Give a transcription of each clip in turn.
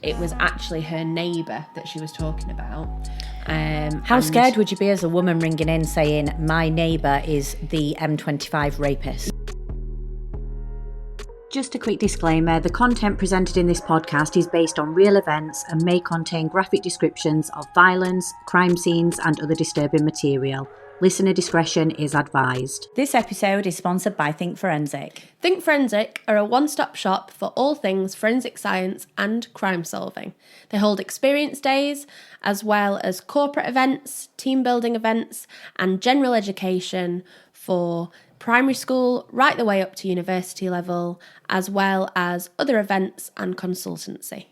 It was actually her neighbour that she was talking about. How scared would you be as a woman ringing in saying, my neighbour is the M25 rapist? Just a quick disclaimer, the content presented in this podcast is based on real events and may contain graphic descriptions of violence, crime scenes and other disturbing material. Listener discretion is advised. This episode is sponsored by Think Forensic. Think Forensic are a one-stop shop for all things forensic science and crime solving. They hold experience days, as well as corporate events, team building events, and general education for primary school right the way up to university level, as well as other events and consultancy.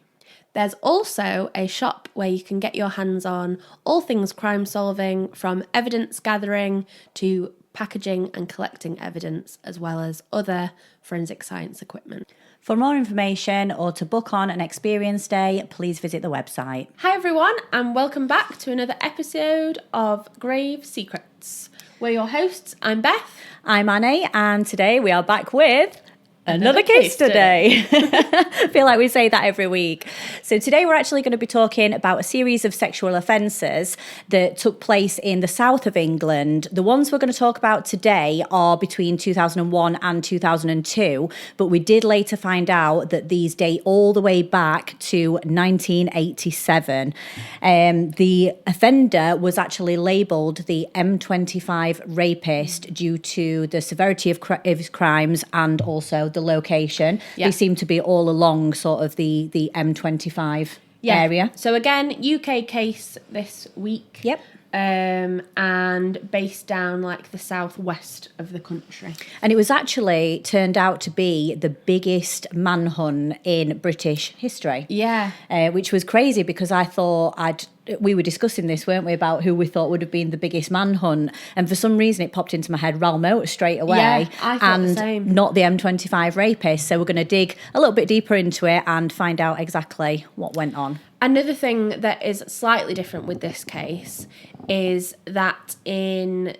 There's also a shop where you can get your hands on all things crime solving, from evidence gathering to packaging and collecting evidence, as well as other forensic science equipment. For more information or to book on an experience day, please visit the website. Hi everyone, and welcome back to another episode of Grave Secrets. We're your hosts. I'm Beth. I'm Annie, and today we are back with another case today. I feel like we say that every week. So today we're actually going to be talking about a series of sexual offences that took place in the south of England. The ones we're going to talk about today are between 2001 and 2002, but we did later find out that these date all the way back to 1987. The offender was actually labelled the M25 Rapist due to the severity of his crimes and also the location. Yeah. They seem to be all along sort of the M25 area. So again, UK case this week. Yep. And based down like the southwest of the country. And it was actually turned out to be the biggest manhunt in British history. Yeah. Which was crazy because I thought we were discussing this, weren't we, about who we thought would have been the biggest manhunt. And for some reason it popped into my head Raoul Moat straight away. Yeah, I thought the same. Not the M25 Rapist. So we're going to dig a little bit deeper into it and find out exactly what went on. Another thing that is slightly different with this case is that in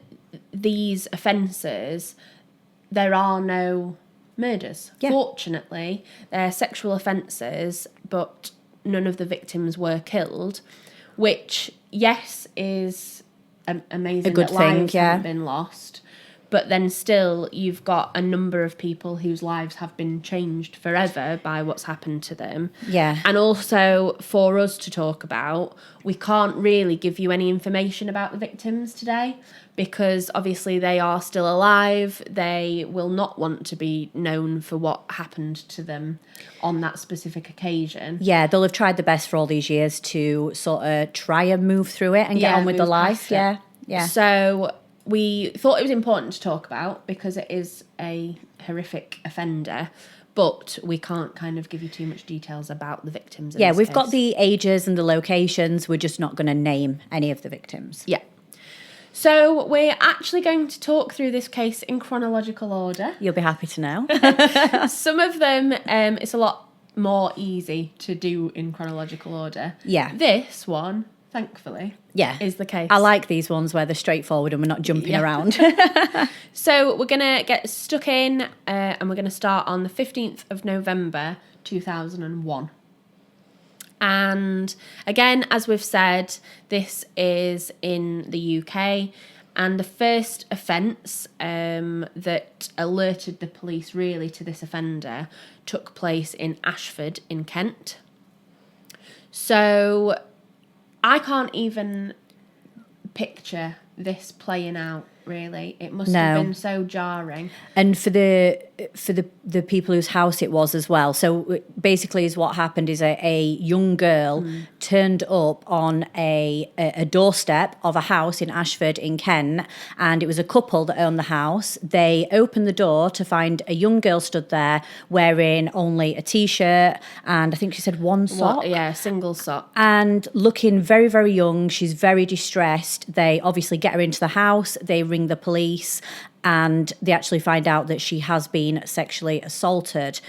these offences, there are no murders. Yeah. Fortunately, they're sexual offences, but none of the victims were killed, which, yes, is amazing. A good that thing, lives yeah. haven't been lost. But then still, you've got a number of people whose lives have been changed forever by what's happened to them. Yeah. And also, for us to talk about, we can't really give you any information about the victims today because obviously they are still alive. They will not want to be known for what happened to them on that specific occasion. Yeah, they'll have tried the best for all these years to sort of try and move through it and get on with their life. Yeah. So we thought it was important to talk about because it is a horrific offender, but we can't kind of give you too much details about the victims. Yeah, we've got the ages and the locations. We're just not going to name any of the victims. Yeah. So we're actually going to talk through this case in chronological order. You'll be happy to know. Some of them, it's a lot more easy to do in chronological order. Yeah. This one, thankfully, is the case. I like these ones where they're straightforward and we're not jumping around. So we're going to get stuck in and we're going to start on the 15th of November 2001. And again, as we've said, this is in the UK. And the first offence that alerted the police really to this offender took place in Ashford in Kent. So I can't even picture this playing out, really. It must have been so jarring. And for the people whose house it was as well. So basically is what happened is a young girl turned up on a doorstep of a house in Ashford in Kent, and it was a couple that owned the house. They opened the door to find a young girl stood there wearing only a t-shirt and I think she said one sock. Yeah, single sock. And looking very, very young. She's very distressed. They obviously get her into the house. They ring the police and they actually find out that she has been sexually assaulted.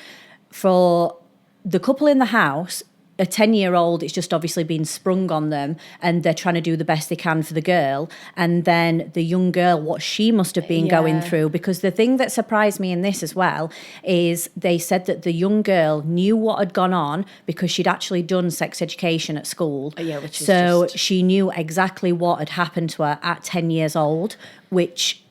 For the couple in the house, a 10-year-old, it's just obviously been sprung on them and they're trying to do the best they can for the girl. And then the young girl, what she must have been going through. Because the thing that surprised me in this as well is they said that the young girl knew what had gone on because she'd actually done sex education at school. Which is so just... she knew exactly what had happened to her at 10 years old, which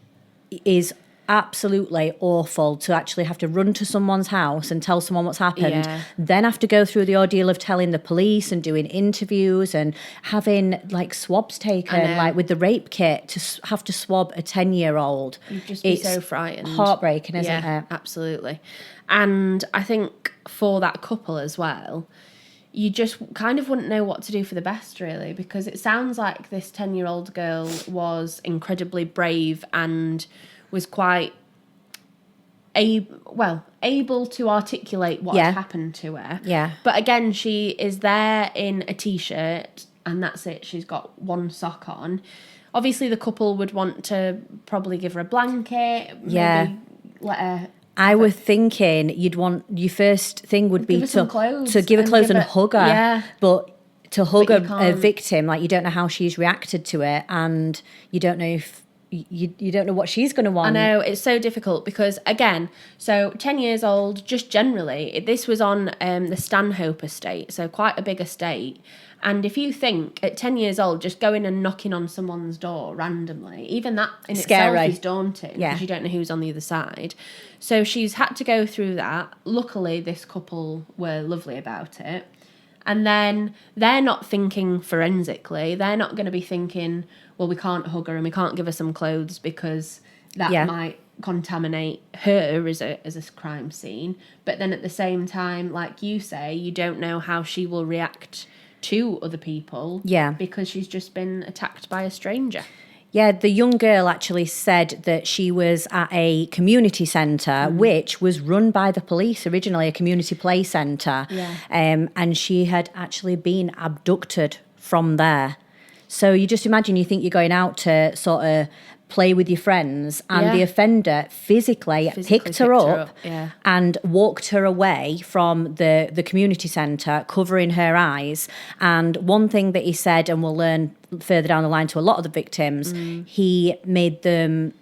is absolutely awful to actually have to run to someone's house and tell someone what's happened, then have to go through the ordeal of telling the police and doing interviews and having like swabs taken, like with the rape kit, to have to swab a 10-year-old. You'd just be so frightened. Heartbreaking, isn't it? Absolutely. And I think for that couple as well, you just kind of wouldn't know what to do for the best, really, because it sounds like this 10-year-old girl was incredibly brave and was quite able to articulate what had happened to her. Yeah. But again, she is there in a t-shirt and that's it. She's got one sock on. Obviously, the couple would want to probably give her a blanket, maybe let her... I was thinking your first thing would be to give her clothes and hug her. Yeah. But to hug a victim, like, you don't know how she's reacted to it, and you don't know if you don't know what she's going to want. I know, it's so difficult because, again, so 10 years old, just generally, this was on the Stanhope estate, so quite a big estate. And if you think at 10 years old, just going and knocking on someone's door randomly, even that in itself is daunting because you don't know who's on the other side. So she's had to go through that. Luckily, this couple were lovely about it. And then they're not thinking forensically. They're not going to be thinking, well, we can't hug her and we can't give her some clothes because that might contaminate her as a crime scene. But then at the same time, like you say, you don't know how she will react to other people because she's just been attacked by a stranger. Yeah, the young girl actually said that she was at a community centre, which was run by the police originally, a community play centre. Yeah. And she had actually been abducted from there. So you just imagine, you think you're going out to sort of play with your friends, and the offender physically picked her up and walked her away from the community centre, covering her eyes. And one thing that he said, and we'll learn further down the line to a lot of the victims, he made them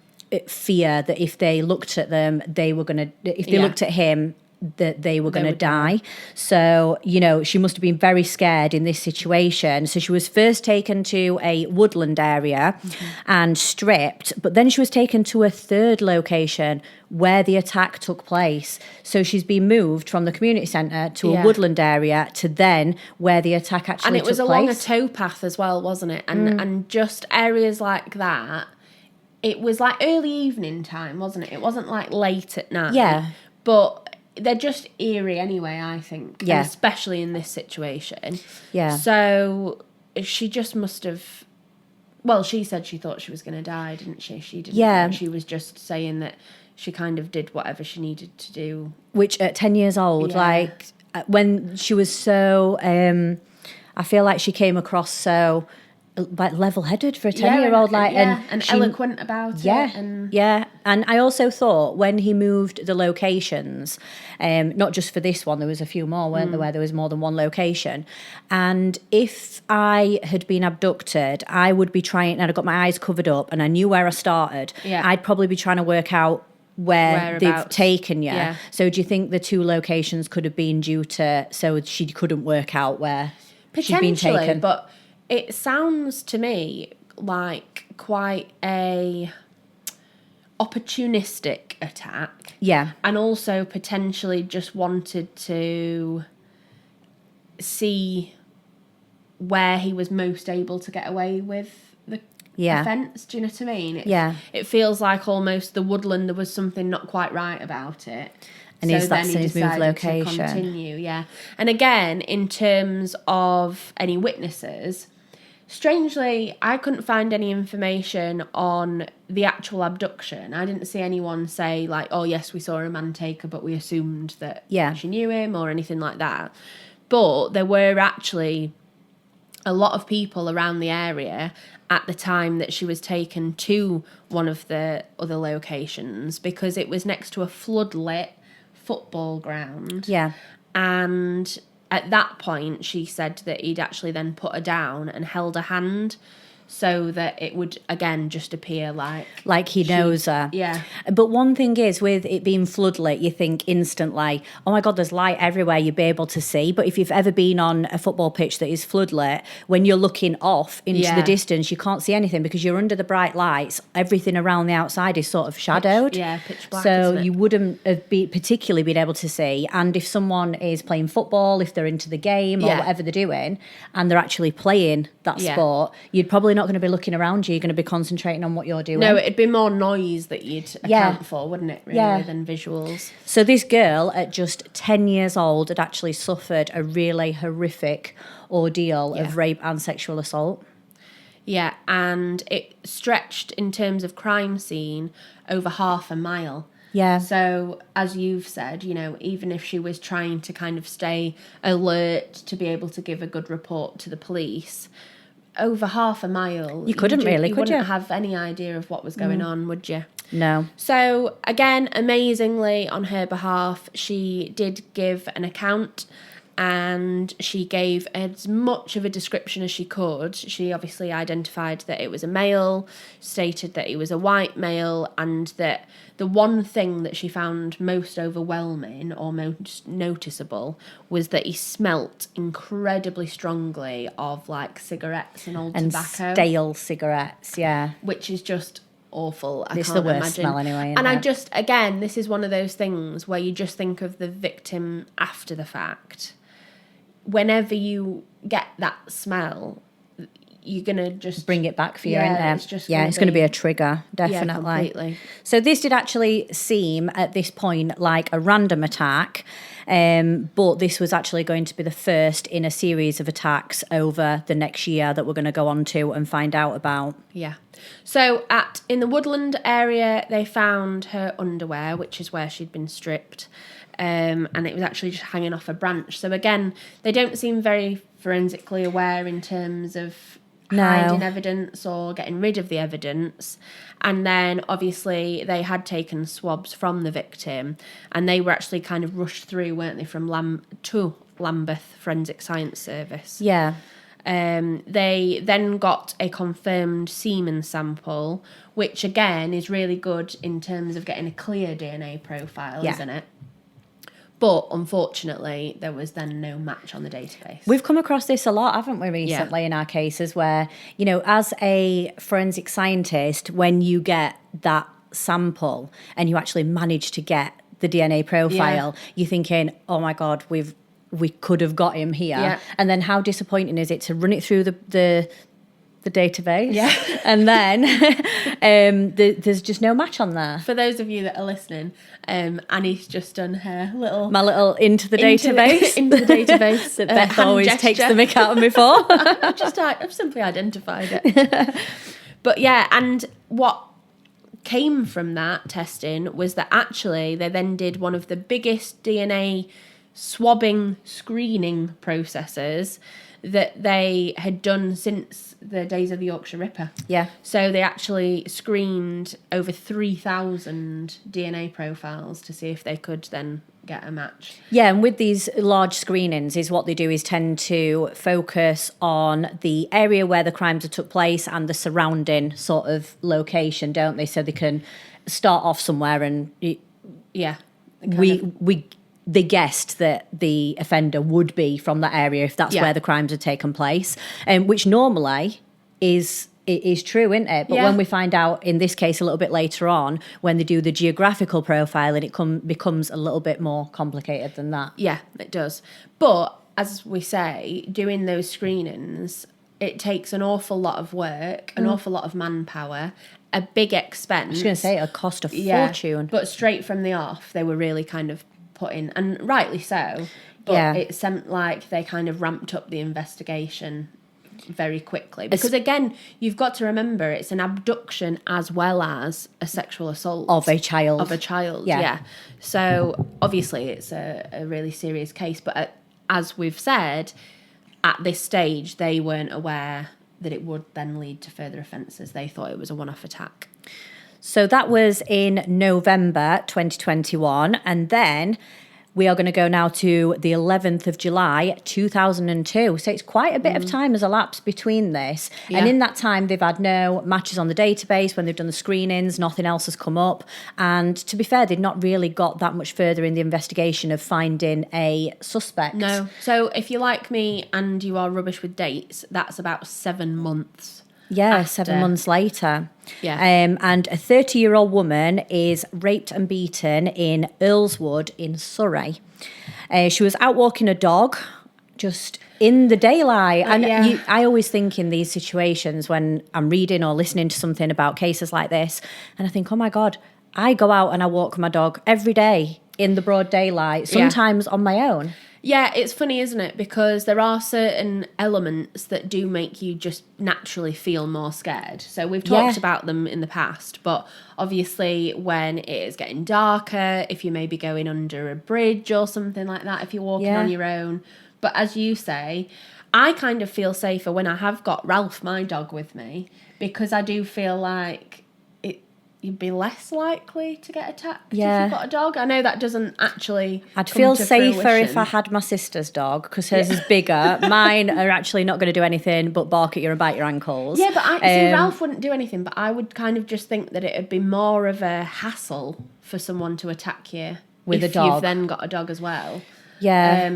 fear that if they looked at them, they were going to, if they looked at him, that they were going to die. So, you know, she must have been very scared in this situation. So she was first taken to a woodland area and stripped, but then she was taken to a third location where the attack took place. So she's been moved from the community centre to a woodland area to then where the attack actually took place. And it was along a towpath as well, wasn't it? And just areas like that, it was like early evening time, wasn't it? It wasn't like late at night. Yeah. But they're just eerie anyway, I think. Yeah. Especially in this situation. Yeah. So she just must have... Well, she said she thought she was going to die, didn't she? She didn't. Yeah. She was just saying that she kind of did whatever she needed to do. Which at 10 years old, like, when she was so... I feel like she came across so... like level-headed for a 10-year-old, and eloquent about it. And I also thought when he moved the locations, not just for this one, there was a few more, weren't there, where there was more than one location. And if I had been abducted, I would be trying, and I got my eyes covered up and I knew where I started, I'd probably be trying to work out where they've taken you. Yeah. So do you think the two locations could have been due to, so she couldn't work out where she'd been taken? But it sounds to me like quite a opportunistic attack. Yeah. And also potentially just wanted to see where he was most able to get away with the offence. Do you know what I mean? It feels like almost the woodland, there was something not quite right about it. And so that's his moved location. To continue, And again, in terms of any witnesses... Strangely, I couldn't find any information on the actual abduction. I didn't see anyone say, like, oh, yes, we saw a man take her, but we assumed that she knew him or anything like that. But there were actually a lot of people around the area at the time that she was taken to one of the other locations because it was next to a floodlit football ground. Yeah. And at that point, she said that he'd actually then put her down and held her hand so that it would, again, just appear like he knows her. Yeah. But one thing is, with it being floodlit, you think instantly, oh my God, there's light everywhere, you'd be able to see. But if you've ever been on a football pitch that is floodlit, when you're looking off into the distance, you can't see anything because you're under the bright lights. Everything around the outside is sort of shadowed. Pitch black. So you wouldn't have particularly been able to see. And if someone is playing football, if they're into the game or whatever they're doing, and they're actually playing that sport, you'd probably not going to be looking around you. You're going to be concentrating on what you're doing. No, it'd be more noise that you'd account for, wouldn't it, really, than visuals. So this girl at just 10 years old had actually suffered a really horrific ordeal of rape and sexual assault. Yeah, and it stretched in terms of crime scene over half a mile. Yeah. So, as you've said, even if she was trying to kind of stay alert to be able to give a good report to the police, over half a mile, you wouldn't have any idea of what was going on, would you? No. So again, amazingly, on her behalf, she did give an account, and she gave as much of a description as she could. She obviously identified that it was a male, stated that he was a white male, and that the one thing that she found most overwhelming or most noticeable was that he smelt incredibly strongly of cigarettes and old tobacco. Stale cigarettes, which is just awful. It's the worst smell anyway. And I just, again, this is one of those things where you just think of the victim after the fact. Whenever you get that smell, you're going to just bring it back for you, isn't it? It's going to be a trigger, definitely. Yeah, completely. So this did actually seem at this point like a random attack, but this was actually going to be the first in a series of attacks over the next year that we're going to go on to and find out about. Yeah. So in the woodland area, they found her underwear, which is where she'd been stripped. And it was actually just hanging off a branch. So again, they don't seem very forensically aware in terms of hiding evidence or getting rid of the evidence. And then obviously they had taken swabs from the victim, and they were actually kind of rushed through, weren't they, from to Lambeth Forensic Science Service. Yeah. They then got a confirmed semen sample, which again is really good in terms of getting a clear DNA profile, isn't it? But unfortunately, there was then no match on the database. We've come across this a lot, haven't we, recently in our cases where, as a forensic scientist, when you get that sample and you actually manage to get the DNA profile, you're thinking, oh my God, we could have got him here. Yeah. And then how disappointing is it to run it through the database? Yeah. And then there's just no match on there. For those of you that are listening, Annie's just done her my little into the database. Into the database. That Beth always takes the mick out of me for. I've simply identified it. But yeah, and what came from that testing was that actually they then did one of the biggest DNA swabbing screening processes that they had done since the days of the Yorkshire Ripper. Yeah. So they actually screened over 3,000 DNA profiles to see if they could then get a match. Yeah, and with these large screenings is what they do is tend to focus on the area where the crimes have took place and the surrounding sort of location, don't they? So they can start off somewhere and they guessed that the offender would be from that area if that's where the crimes had taken place, which normally is true, isn't it? But when we find out, in this case, a little bit later on, when they do the geographical profiling, it becomes a little bit more complicated than that. Yeah, it does. But as we say, doing those screenings, it takes an awful lot of work, an awful lot of manpower, a big expense. I was going to say, it'll cost a fortune. But straight from the off, they were really kind of put in, and rightly so, but it seemed like they kind of ramped up the investigation very quickly, because again, you've got to remember it's an abduction as well as a sexual assault of a child. So obviously it's a really serious case, but as we've said, at this stage they weren't aware that it would then lead to further offences. They thought it was a one-off attack. So that was in November 2021. And then we are going to go now to the 11th of July, 2002. So it's quite a bit of time has elapsed between this. Yeah. And in that time, they've had no matches on the database. When they've done the screenings, nothing else has come up. And to be fair, they've not really got that much further in the investigation of finding a suspect. No. So if you're like me and you are rubbish with dates, that's about 7 months. Yeah, after. 7 months later. Yeah. And a 30-year-old woman is raped and beaten in Earlswood in Surrey. She was out walking a dog just in the daylight. And I always think in these situations when I'm reading or listening to something about cases like this, and I think, oh my God, I go out and I walk my dog every day in the broad daylight, sometimes on my own. Yeah, it's funny, isn't it? Because there are certain elements that do make you just naturally feel more scared. So we've talked about them in the past, but obviously when it is getting darker, if you may be going under a bridge or something like that, if you're walking on your own. But as you say, I kind of feel safer when I have got Ralph, my dog, with me, because I do feel like you'd be less likely to get attacked if you've got a dog. I know that doesn't actually I'd feel safer if I had my sister's dog, because hers is bigger. Mine are actually not going to do anything but bark at you and bite your ankles. Yeah, but I see Ralph wouldn't do anything, but I would kind of just think that it would be more of a hassle for someone to attack you with if a dog. You've then got a dog as well. Yeah.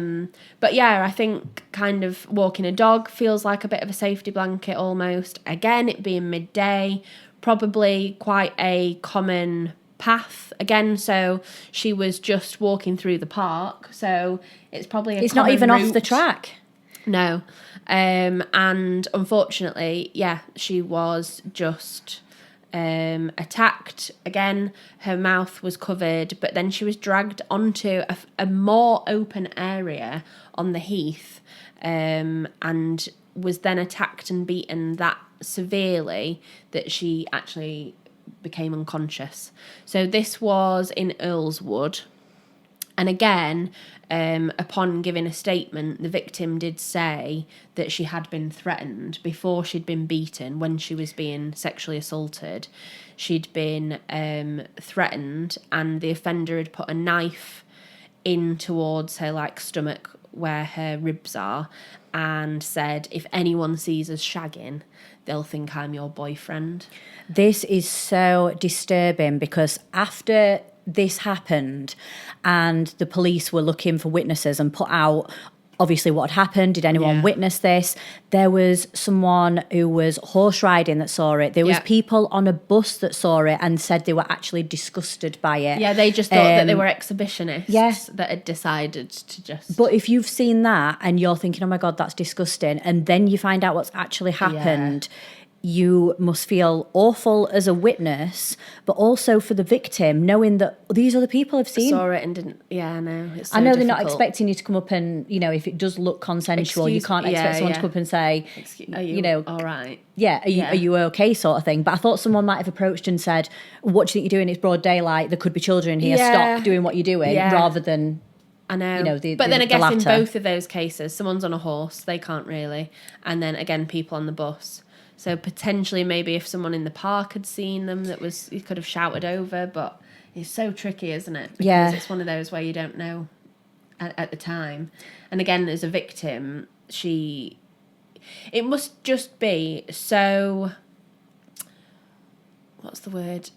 But yeah, I think kind of walking a dog feels like a bit of a safety blanket almost. Again, it being midday, probably quite a common path again. So she was just walking through the park. So it's probably it's not even off the track. No. And unfortunately, she was just attacked. Again, her mouth was covered, but then she was dragged onto a more open area on the heath, and was then attacked and beaten that severely that she actually became unconscious. So this was in Earlswood. And again, upon giving a statement, the victim did say that she had been threatened before she'd been beaten. When she was being sexually assaulted, she'd been threatened, and the offender had put a knife in towards her stomach where her ribs are, and said, if anyone sees us shagging, they'll think I'm your boyfriend. This is so disturbing, because after this happened and the police were looking for witnesses and put out obviously what had happened, did anyone witness this? There was someone who was horse riding that saw it. There was people on a bus that saw it and said they were actually disgusted by it. Yeah, they just thought that they were exhibitionists that had decided to just... But if you've seen that and you're thinking, oh my God, that's disgusting, and then you find out what's actually happened... You must feel awful as a witness, but also for the victim, knowing that these other people have seen. Saw it and didn't. Yeah, I know. It's so I know difficult. They're not expecting you to come up and, if it does look consensual, you can't expect someone to come up and say, are you all right? Yeah, are you okay, sort of thing. But I thought someone might have approached and said, what do you think you're doing? It's broad daylight. There could be children here. Stop doing what you're doing, rather than... I know. But then I guess in both of those cases, someone's on a horse, they can't really. And then again, people on the bus. So potentially maybe if someone in the park had seen them, you could have shouted over, but it's so tricky, isn't it? Because it's one of those where you don't know at the time. And again, as a victim, it must just be so, what's the word?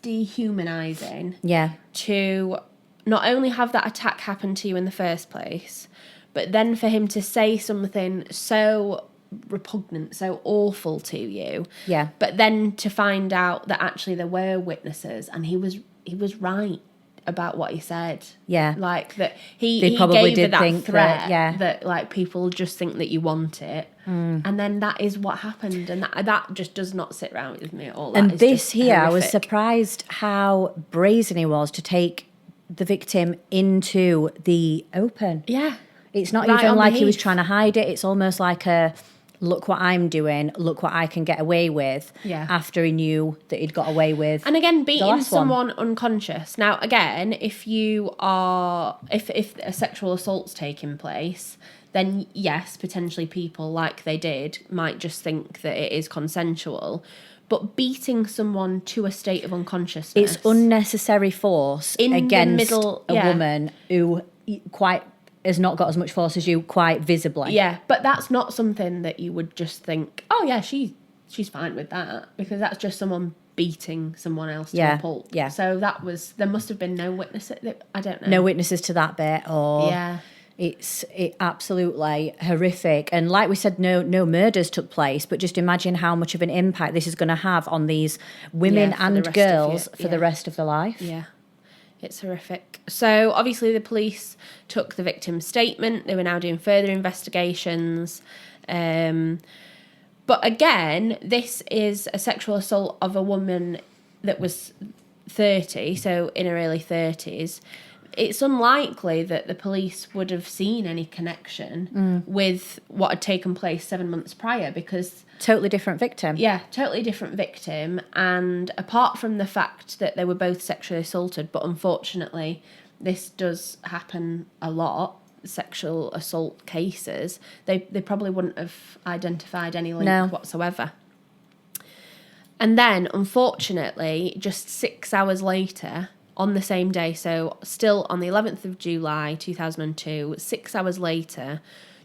Dehumanizing. Yeah. To not only have that attack happen to you in the first place, but then for him to say something so repugnant, so awful to you, but then to find out that actually there were witnesses and he was right about what he said, that he probably gave did her that think threat that people just think that you want it, and then that is what happened, and that just does not sit right with me at all. And this here, horrific. I was surprised how brazen he was to take the victim into the open. It's not even like he was trying to hide it. It's almost like a, look what I'm doing, look what I can get away with, after he knew that he'd got away with. And again, beating someone unconscious. Now, again, if a sexual assault's taking place, then yes, potentially people, like they did, might just think that it is consensual. but beating someone to a state of unconsciousness. It's unnecessary force against a woman who has not got as much force as you, quite visibly. Yeah, but that's not something that you would just think, oh yeah, she's fine with that, because that's just someone beating someone else to a pulp. Yeah. So there must have been no witnesses. I don't know. No witnesses to that bit, or yeah. It's absolutely horrific. And like we said, no murders took place, but just imagine how much of an impact this is going to have on these women and girls for the rest of their life. Yeah, it's horrific. So obviously the police took the victim's statement. They were now doing further investigations. But again, this is a sexual assault of a woman that was 30, so in her early 30s. It's unlikely that the police would have seen any connection with what had taken place 7 months prior, because... Totally different victim. Yeah, totally different victim. And apart from the fact that they were both sexually assaulted, but unfortunately this does happen a lot, sexual assault cases, they probably wouldn't have identified any link whatsoever. And then, unfortunately, just 6 hours later... on the same day, so still on the 11th of July 2002, 6 hours later,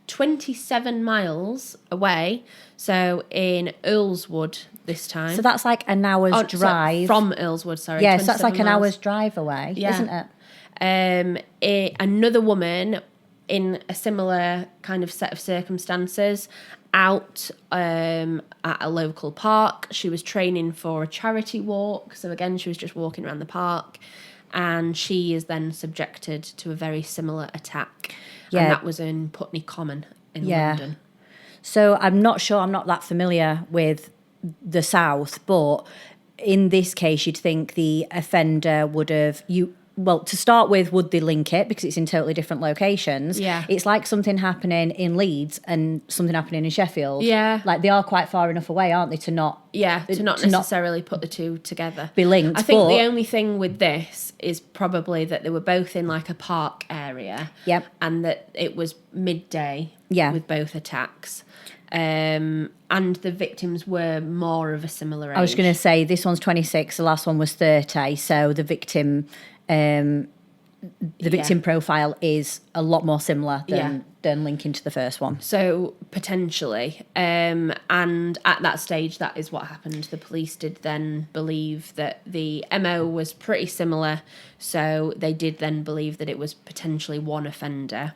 27 miles away, so in Earlswood this time. So that's like an hour's drive. From Earlswood, sorry. Yeah, so that's like an hour's drive away, isn't it? Another woman in a similar kind of set of circumstances out at a local park. She was training for a charity walk, so again she was just walking around the park, and she is then subjected to a very similar attack, and that was in Putney Common in London. So I'm not that familiar with the South, but in this case you'd think the offender would have well, to start with, would they link it because it's in totally different locations? Yeah. It's like something happening in Leeds and something happening in Sheffield. Yeah. Like they are quite far enough away, aren't they, to not... Yeah, to not necessarily put the two together. Be linked. I think the only thing with this is probably that they were both in like a park area. Yep. And that it was midday with both attacks. And the victims were more of a similar age. I was going to say, this one's 26, the last one was 30, so the victim... the victim profile is a lot more similar than linking to the first one. So potentially, and at that stage, that is what happened. The police did then believe that the MO was pretty similar, so they did then believe that it was potentially one offender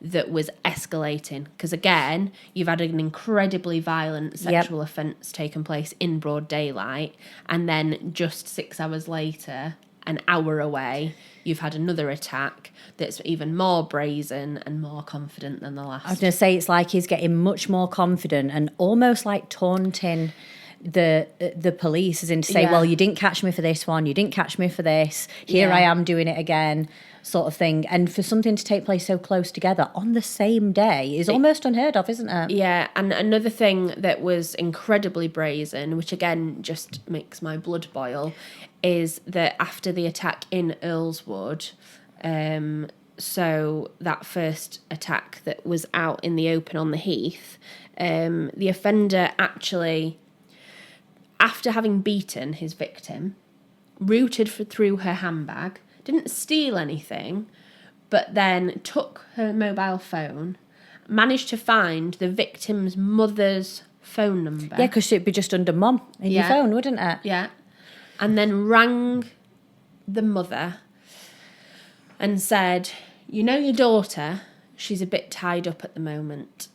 that was escalating. Because again, you've had an incredibly violent sexual offence taken place in broad daylight, and then just 6 hours later... an hour away, you've had another attack that's even more brazen and more confident than the last. I was going to say, it's like he's getting much more confident and almost like taunting the police, as in to say, well, you didn't catch me for this one, you didn't catch me for this, here I am doing it again, sort of thing. And for something to take place so close together on the same day is almost unheard of, isn't it? Yeah, and another thing that was incredibly brazen, which again just makes my blood boil, is that after the attack in Earlswood, so that first attack that was out in the open on the heath, the offender actually, after having beaten his victim, rooted through her handbag, didn't steal anything, but then took her mobile phone, managed to find the victim's mother's phone number. Yeah, because it'd be just under mum in your phone, wouldn't it? Yeah. And then rang the mother and said, you know your daughter, she's a bit tied up at the moment.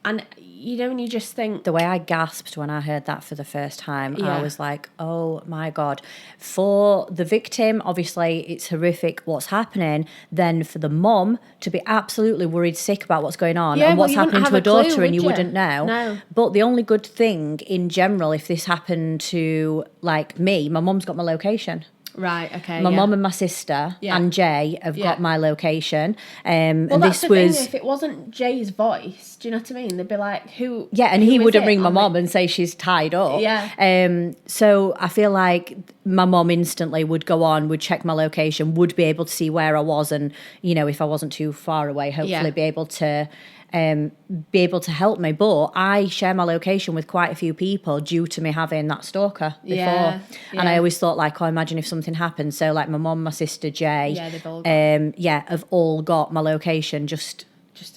And and you just think... The way I gasped when I heard that for the first time, I was like, oh my God. For the victim, obviously, it's horrific what's happening. Then for the mom to be absolutely worried sick about what's going on and what's happening to her daughter, and you wouldn't know. No. But the only good thing in general, if this happened to, like, me, my mum's got my location. Right, okay. My mum and my sister and Jay have got my location. And that's the thing, if it wasn't Jay's voice, do you know what I mean? They'd be like, who? Yeah, and he wouldn't ring my mum and say she's tied up. Yeah. So I feel like my mum instantly would go on, would check my location, would be able to see where I was, and, if I wasn't too far away, hopefully be able to be able to help me. But I share my location with quite a few people due to me having that stalker before. Yeah. And I always thought, like, oh, imagine if something happened. So, like, my mum, my sister, Jay, they've all got have all got my location just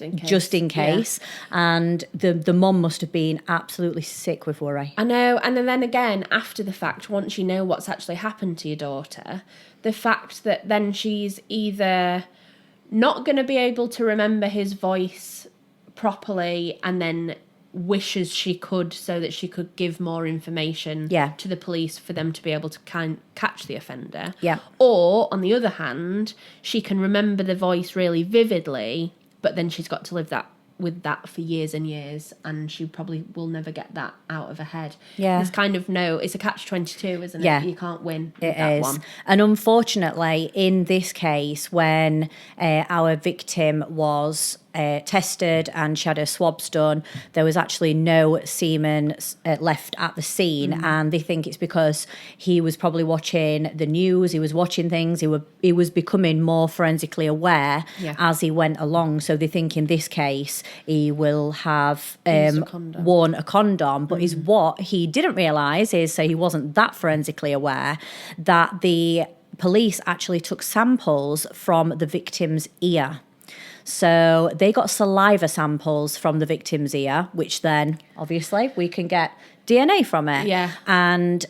in case. Just in case. Yeah. And the mum must have been absolutely sick with worry. I know. And then again, after the fact, once you know what's actually happened to your daughter, the fact that then she's either not going to be able to remember his voice properly and then wishes she could so that she could give more information to the police for them to be able to catch the offender. Yeah. Or, on the other hand, she can remember the voice really vividly, but then she's got to live with that for years and years, and she probably will never get that out of her head. Yeah. It's kind of it's a catch-22, isn't it? Yeah. You can't win with it that is. one. And unfortunately, in this case, when our victim was tested and she had her swabs done, there was actually no semen left at the scene, and they think it's because he was probably watching the news, he was watching things, he was becoming more forensically aware as he went along. So they think in this case he will have worn a condom, but is what he didn't realise is, so he wasn't that forensically aware, that the police actually took samples from the victim's ear. So they got saliva samples from the victim's ear, which then obviously we can get DNA from it. Yeah. And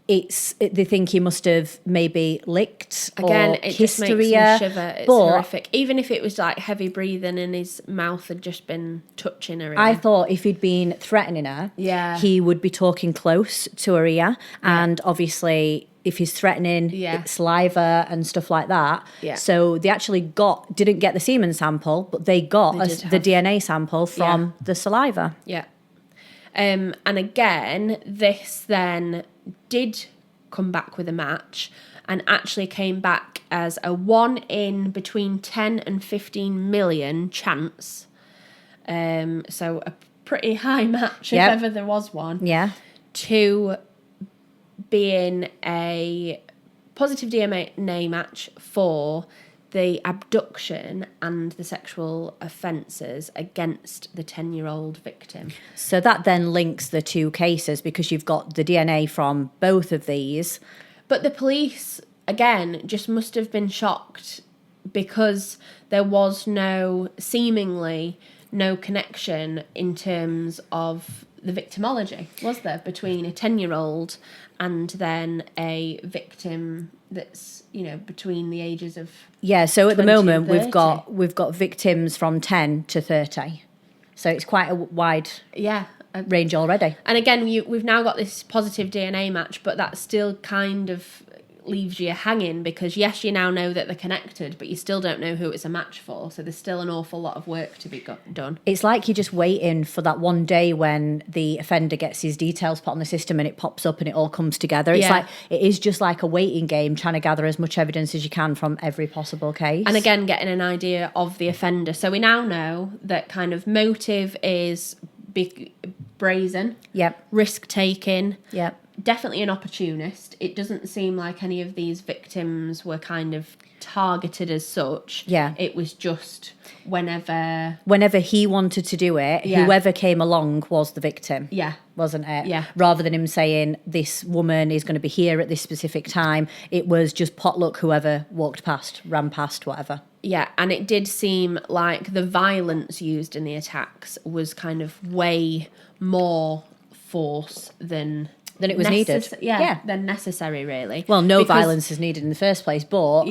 they think he must have maybe licked Again, or it kissed just makes her me ear. shiver. It's horrific. Even if it was like heavy breathing and his mouth had just been touching her ear. I thought if he'd been threatening her, he would be talking close to her ear. And obviously, if he's threatening, it's saliva and stuff like that. Yeah. So they actually didn't get the semen sample, but they got the DNA sample from the saliva. Yeah. And again, this then did come back with a match and actually came back as a 1 in between 10 and 15 million chance. So a pretty high match, if ever there was one. Yeah. To being a positive DNA match for the abduction and the sexual offences against the 10-year-old victim. So that then links the two cases because you've got the DNA from both of these. But the police, again, just must have been shocked because there was seemingly no connection in terms of the victimology, was there, between a 10-year-old and then a victim that's, between the ages of so at the moment we've 30. got victims from 10 to 30. So it's quite a wide range already. And again, we've now got this positive DNA match, but that still kind of leaves you hanging because, yes, you now know that they're connected, but you still don't know who it's a match for. So there's still an awful lot of work to be done. It's like you're just waiting for that one day when the offender gets his details put on the system and it pops up and it all comes together. It's like it is just like a waiting game, trying to gather as much evidence as you can from every possible case. And again, getting an idea of the offender. So we now know that kind of motive is brazen, risk-taking, definitely an opportunist. It doesn't seem like any of these victims were kind of targeted as such. It was just whenever he wanted to do it, whoever came along was the victim. Wasn't it? Rather than him saying this woman is going to be here at this specific time, it was just potluck, whoever walked past, ran past, whatever. And it did seem like the violence used in the attacks was kind of way more force than it was needed. Than necessary, really. Well, violence is needed in the first place, but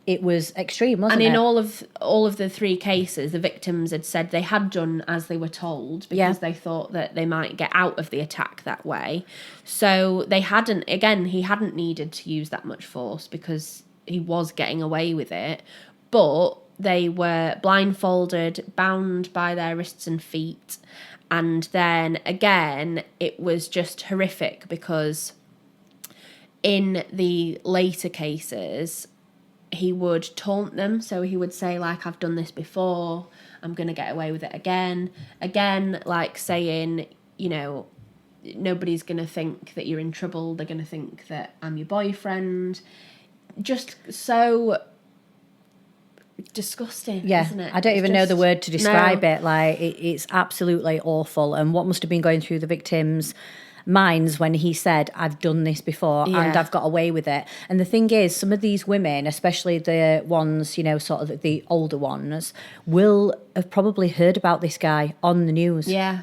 it was extreme, wasn't it? And in all of the three cases, the victims had said they had done as they were told because they thought that they might get out of the attack that way. So he hadn't needed to use that much force because he was getting away with it. But they were blindfolded, bound by their wrists and feet. And then again, it was just horrific because in the later cases, he would taunt them. So he would say, like, I've done this before, I'm going to get away with it again. Again, like saying, nobody's going to think that you're in trouble. They're going to think that I'm your boyfriend. Just so disgusting, Yeah, isn't it? I don't It's even know the just- word to describe No. it. Like, it's absolutely awful. And what must have been going through the victims' minds when he said, I've done this before and Yeah. I've got away with it. And the thing is, some of these women, especially the ones, sort of the older ones, will have probably heard about this guy on the news. Yeah.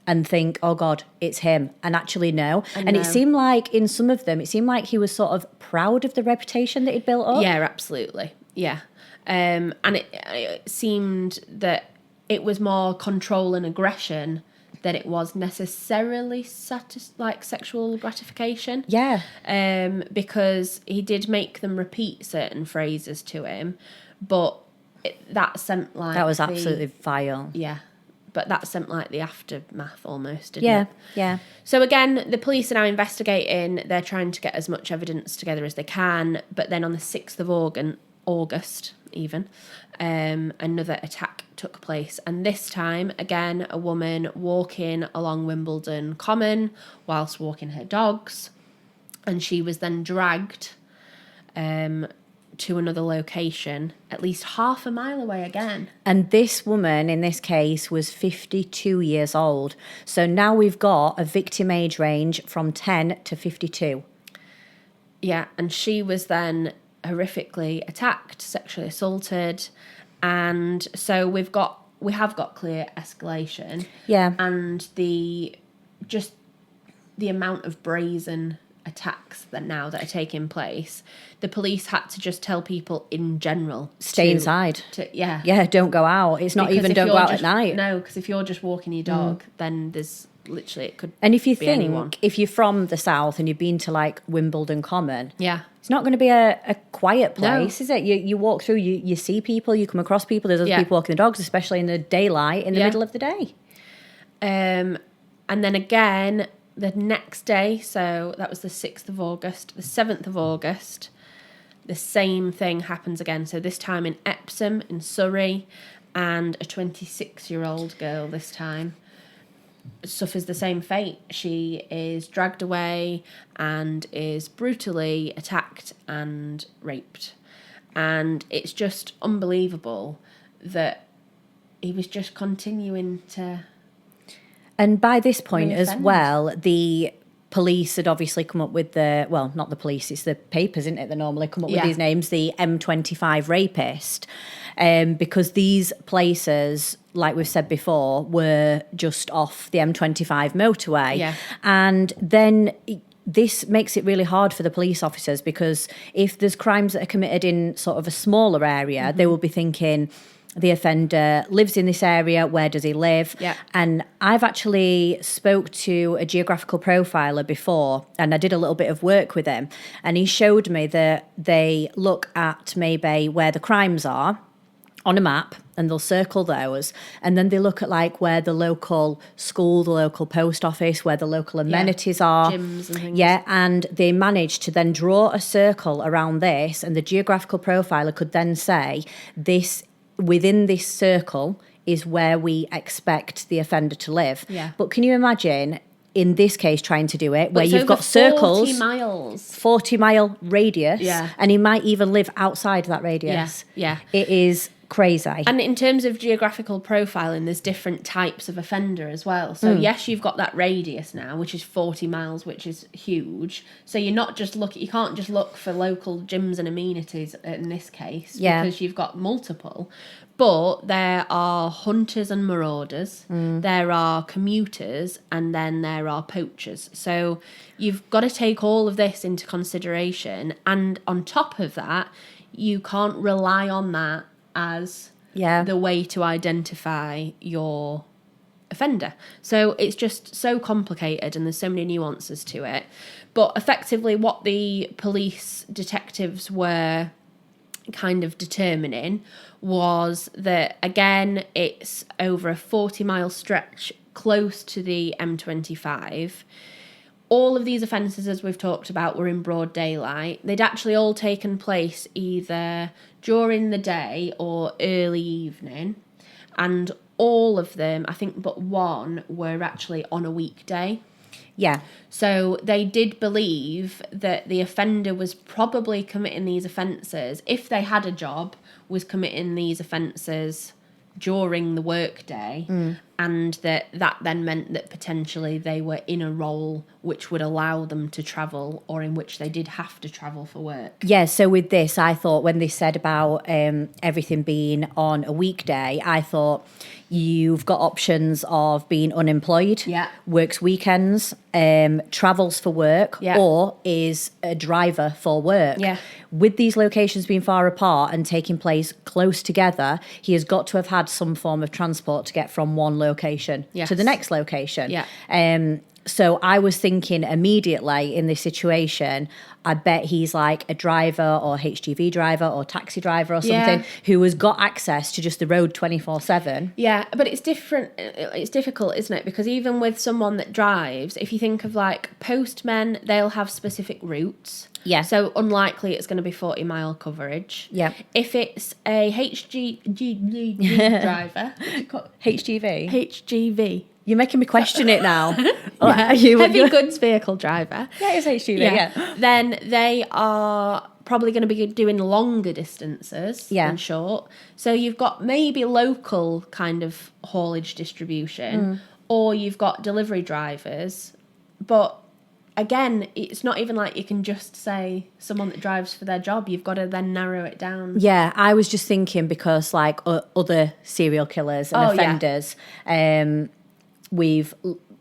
And think, oh God, it's him. And actually no. I And it know. seemed like in some of them, it seemed like he was sort of proud of the reputation that he'd built up. Yeah, absolutely. Yeah. And it seemed that it was more control and aggression than it was necessarily sexual gratification. Yeah. Because he did make them repeat certain phrases to him, but that sent like... That was absolutely vile. Yeah. But that sent like the aftermath almost, didn't Yeah, it? yeah. So again, the police are now investigating. They're trying to get as much evidence together as they can. But then on the 6th of August, even, another attack took place. And this time, again, a woman walking along Wimbledon Common whilst walking her dogs. And she was then dragged to another location, at least half a mile away again. And this woman, in this case, was 52 years old. So now we've got a victim age range from 10 to 52. Yeah, and she was then horrifically attacked, sexually assaulted, and so we have got clear escalation. Yeah. And the amount of brazen attacks that are taking place, the police had to just tell people in general Stay inside. Yeah, don't go out. It's not Because even if don't go you're out just- at night. No, because if you're just walking your dog, then there's literally, it could And if you be think, anyone. if you're from the south and you've been to like Wimbledon Common, Yeah. it's not going to be a quiet No. place, is it? You walk through, you see people, you come across people. There's other Yeah. people walking the dogs, especially in the daylight, in the Yeah. middle of the day. And then again, the next day, so that was the 6th of August, the 7th of August, the same thing happens again. So this time in Epsom, in Surrey, and a 26-year-old girl this time suffers the same fate. She is dragged away and is brutally attacked and raped. And it's just unbelievable that he was just continuing to... And by this point as Reoffend. well, the police had obviously come up with not the police, it's the papers, isn't it, that normally come up with Yeah. these names, the M25 Rapist, because these places, like we've said before, were just off the M25 motorway. Yeah. And then this makes it really hard for the police officers, because if there's crimes that are committed in sort of a smaller area, they will be thinking... the offender lives in this area, where does he live? Yeah. And I've actually spoke to a geographical profiler before, and I did a little bit of work with him, and he showed me that they look at maybe where the crimes are on a map, and they'll circle those, and then they look at like where the local school, the local post office, where the local amenities are. Gyms and things. Yeah, and they managed to then draw a circle around this, and the geographical profiler could then say, this within this circle is where we expect the offender to live. Yeah. But can you imagine, in this case, trying to do it, where It's you've over got circles, 40 miles. 40-mile radius, Yeah. and he might even live outside that radius. Yeah. It is crazy. And in terms of geographical profiling, there's different types of offender as well. So yes, you've got that radius now, which is 40 miles, which is huge. So you can't just look for local gyms and amenities in this case, Yeah. because you've got multiple. But there are hunters and marauders, there are commuters, and then there are poachers. So you've got to take all of this into consideration. And on top of that, you can't rely on that as the way to identify your offender. So it's just so complicated, and there's so many nuances to it. But effectively, what the police detectives were kind of determining was that, again, it's over a 40-mile stretch close to the M25. All of these offences, as we've talked about, were in broad daylight. They'd actually all taken place either during the day or early evening. And all of them, I think but one, were actually on a weekday. Yeah. So they did believe that the offender was probably committing these offences, if they had a job, was committing these offences during the workday, and that then meant that potentially they were in a role which would allow them to travel, or in which they did have to travel for work. Yeah, so with this, I thought when they said about everything being on a weekday, I thought you've got options of being unemployed, works weekends, travels for work, or is a driver for work. Yeah. With these locations being far apart and taking place close together, he has got to have had some form of transport to get from one location to the next location. Yeah. So I was thinking immediately in this situation, I bet he's like a driver or HGV driver or taxi driver or something who has got access to just the road 24/7. Yeah, but it's different. It's difficult, isn't it? Because even with someone that drives, if you think of like postmen, they'll have specific routes. Yeah. So unlikely it's going to be 40-mile coverage. Yeah. If it's a HGV driver. HGV. You're making me question it now. Heavy goods vehicle driver. Yeah, it's HGV, yeah. Then they are probably going to be doing longer distances than short. So you've got maybe local kind of haulage distribution, or you've got delivery drivers. But again, it's not even like you can just say someone that drives for their job. You've got to then narrow it down. Yeah, I was just thinking because like other serial killers and offenders, we've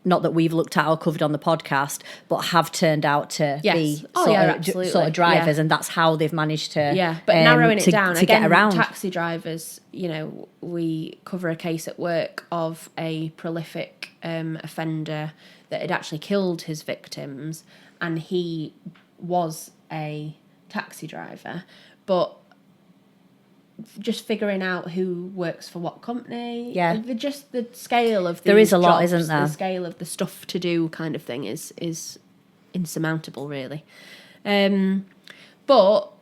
not that we've looked at or covered on the podcast, but have turned out to be sort of drivers, and that's how they've managed to but narrowing it down to again, get around. Taxi drivers, you know, we cover a case at work of a prolific offender that had actually killed his victims, and he was a taxi driver, but just figuring out who works for what company. Yeah. Just the scale of there is a lot, jobs, isn't there? The scale of the stuff to do kind of thing is insurmountable, really. But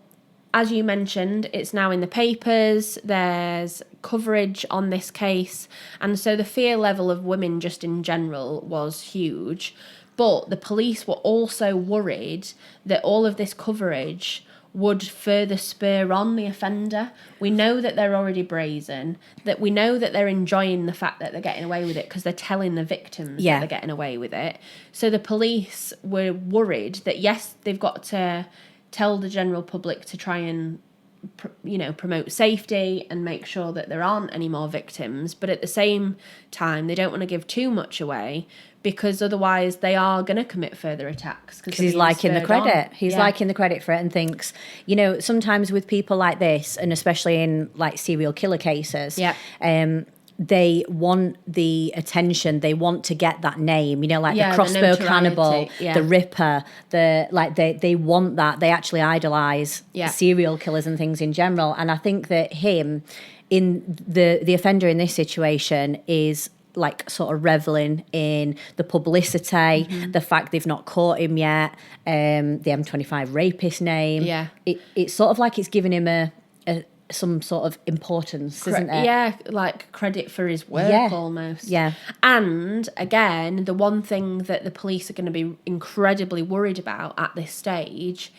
as you mentioned, it's now in the papers. There's coverage on this case. And so the fear level of women just in general was huge. But the police were also worried that all of this coverage would further spur on the offender. We know that they're already brazen, that we know that they're enjoying the fact that they're getting away with it because they're telling the victims that they're getting away with it. So the police were worried that, yes, they've got to tell the general public to try and promote safety and make sure that there aren't any more victims, but at the same time they don't want to give too much away, because otherwise they are going to commit further attacks. Because he's liking the credit. He's liking the credit for it and thinks, sometimes with people like this, and especially in like serial killer cases, they want the attention. They want to get that name, like the crossbow cannibal, the Ripper, they want that. They actually idolize serial killers and things in general. And I think that him, in the offender in this situation, is like sort of reveling in the publicity, the fact they've not caught him yet, the M25 Rapist name. Yeah. It's sort of like it's giving him some sort of importance, isn't it? Yeah, like credit for his work almost. Yeah. And again, the one thing that the police are going to be incredibly worried about at this stage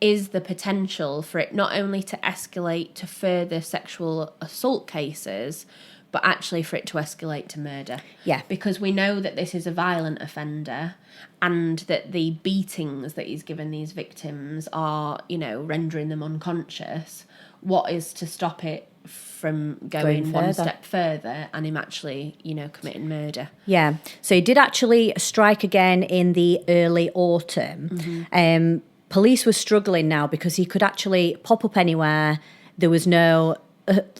is the potential for it not only to escalate to further sexual assault cases, but actually for it to escalate to murder. Yeah. Because we know that this is a violent offender, and that the beatings that he's given these victims are, rendering them unconscious. What is to stop it from going one step further and him actually, committing murder? Yeah. So he did actually strike again in the early autumn. Police were struggling now because he could actually pop up anywhere. There was no